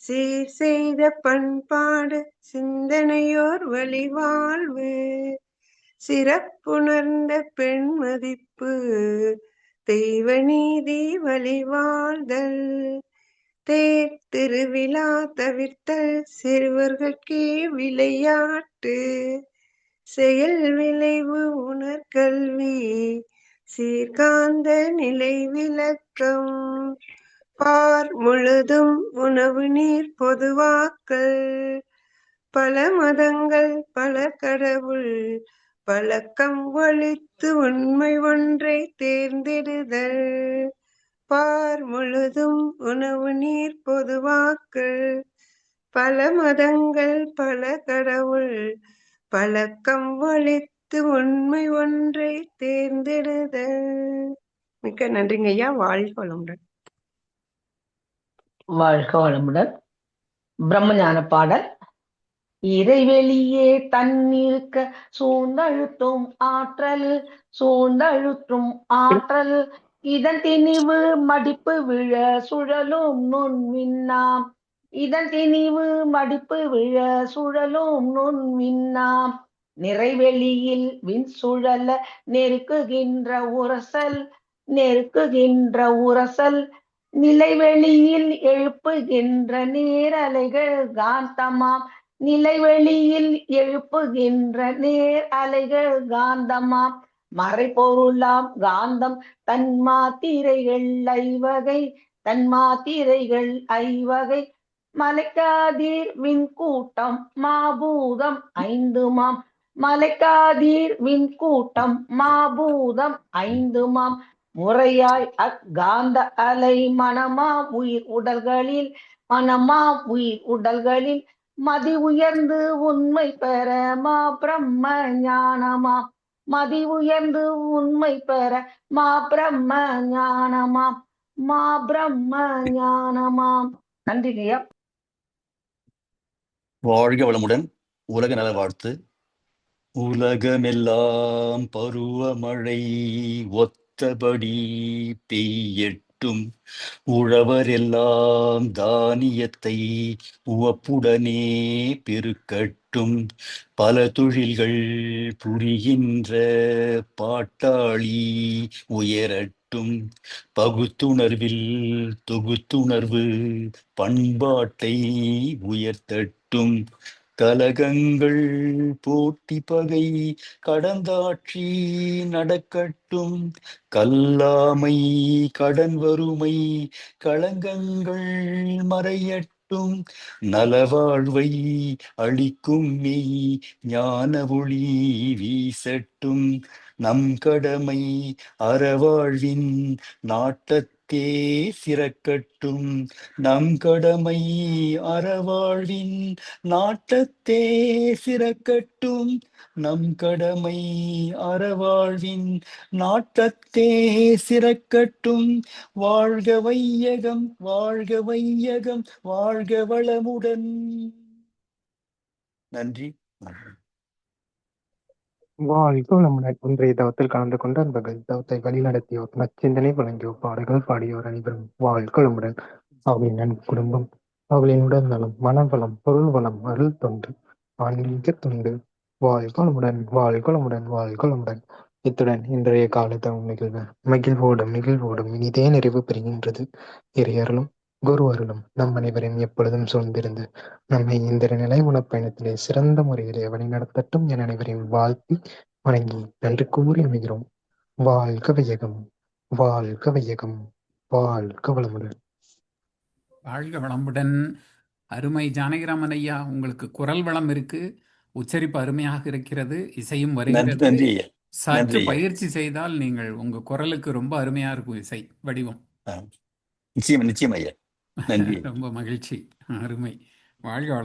சீர் செய்த பண்பாடு, சிந்தனையோர் வழிவாழ்வு, சிறப்புணர்ந்த பெண் மதிப்பு, தெய்வ நீதி வழிவாழ்தல், தேர் திருவிழா தவிர்த்தல், சிறுவர்கட்கே விளையாட்டு, செயல் விளைவு உணர்கல்வி, சீர்காந்த நிலை விளக்கம், பார் முழுதும் உணவு நீர் பொதுவாக்கல், பல மதங்கள் பல கடவுள், பழக்கம் ஒழித்து உண்மை ஒன்றை தேர்ந்தெடுதல், பார் முழுதும் உணவு நீர் பொதுவாக்கல், பல மதங்கள் பல கடவுள், பழக்கம் ஒழித்து உண்மை ஒன்றை தேர்ந்தெடுதல். மிக்க நன்றிங்க ஐயா. வாழ்க வளமுடன். வாழ்க வளமுடன். பிரம்மஞான பாடல். இறைவெளியே தன்னிருக்க சூழ்ந்தழுத்தும் ஆற்றல், சூழ்ந்தழுத்தும் ஆற்றல், இதன் திணிவு மடிப்பு விழ சுழலும் நுண்விண்ணாம், இதன் திணிவு மடிப்பு விழ சுழலும் நுண்விண்ணாம், நிறைவெளியில் விண் சுழல நெருக்குகின்ற உரசல், நெருக்குகின்ற உரசல், நிலைவெளியில் எழுப்புகின்ற நேரலைகள் காந்தமாம், நிலைவெளியில் எழுப்புகின்ற நேர் அலைகள் காந்தமாம், மறைபொருளாம் காந்தம் தன்மாத்திரைகள் ஐவகை, தன்மாத்திரைகள் ஐவகை, மலைக்காதீர் விண்கூட்டம் மாபூதம் ஐந்துமாம், மலைக்காதீர் விண்கூட்டம் மாபூதம் ஐந்துமாம், முறையாய் அக்காந்த அலை மனமாம் உயிர் உடல்களில், மனமாம் உயிர் உடல்களில், மதி உயர்ந்து உண்மை பெற மா பிரம்ம ஞானமாம், மதி உயர்ந்து உண்மை பெற மா பிரம்ம ஞானமாம், மா பிரம்ம ஞானமாம். நன்றிங்கய்யா. வாழ்க வளமுடன். உலக நல வாழ்த்து. உலகமெல்லாம் பருவமழை ஒத்தபடி பெய்யட்டும், உழவரெல்லாம் தானியத்தை உவப்புடனே பெருக்கட்டும், பல தொழில்கள் புரிகின்ற பாட்டாளி உயரட்டும், பகுத்துணர்வில் தொகுத்துணர்வு பண்பாட்டை உயர்த்தட்டும், கலகங்கள் போட்டி பகை கடந்தாட்சி நடக்கட்டும். கல்லாமை கடன் வறுமை களங்கங்கள் மறையட்டும். நலவாழ்வை அளிக்கும் மெய் ஞான ஒளி வீசட்டும். நம் கடமை அறவாழ்வின் நாட்டத்தே சிறக்கட்டும். நம் கடமை அறவாழ்வின் நாட்டத்தே சிறக்கட்டும். நம் கடமை அறவாழ்வின் நாட்டத்தே சிறக்கட்டும். வாழ்க வையகம், வாழ்க வையகம், வாழ்க வளமுடன். நன்றி. வாழ்க வளமுடன். இன்றைய தவத்தில் கலந்து கொண்டு அன்பர்கள் தவத்தை வழிநடத்தியோர் நச்சிந்தனை வழங்கியோர் பாடல்கள் பாடியோர் அனைவரும் வாழ்க வளமுடன். அவளின் நட்பு குடும்பம், அவளின் உடல் நலம், மனவளம், பொருள் வளம், அருள் தொண்டு, ஆன்மீக தொண்டு, வாழ்க வளமுடன், வாழ்க வளமுடன், வாழ்க வளமுடன். இத்துடன் இன்றைய காலத்தவம் நிகழ்வு மகிழ்வோடும் இனிதே நிறைவு பெறுகின்றது. இறையருளும் குரு அருளும் நம் அனைவரையும் எப்பொழுதும் சூழ்ந்திருந்து நம்மை இந்த நிலை பயணத்திலே சிறந்த முறையிலே வழிநடத்தட்டும் என அனைவரையும் வாழ்த்தி வணங்கி நன்றி கூறி அமைகிறோம். வாழ்க வையகம், வாழ்க வையகம், வாழ்க வளமுடன். வாழ்க வளமுடன். அருமை ஜானகிராமன் ஐயா, உங்களுக்கு குரல் வளம் இருக்கு, உச்சரிப்பு அருமையாக இருக்கிறது, இசையும் வருகிறது. நன்றி ஐயா. சற்று நன்றி ஐயா. பயிற்சி செய்தால் நீங்கள் உங்க குரலுக்கு ரொம்ப அருமையா இருக்கும் இசை வடிவம். நிச்சயம் நிச்சயம் ஐயா. நன்றி. ரொம்ப மகிழ்ச்சி. அருமை. வாழ்க வளமுடன்.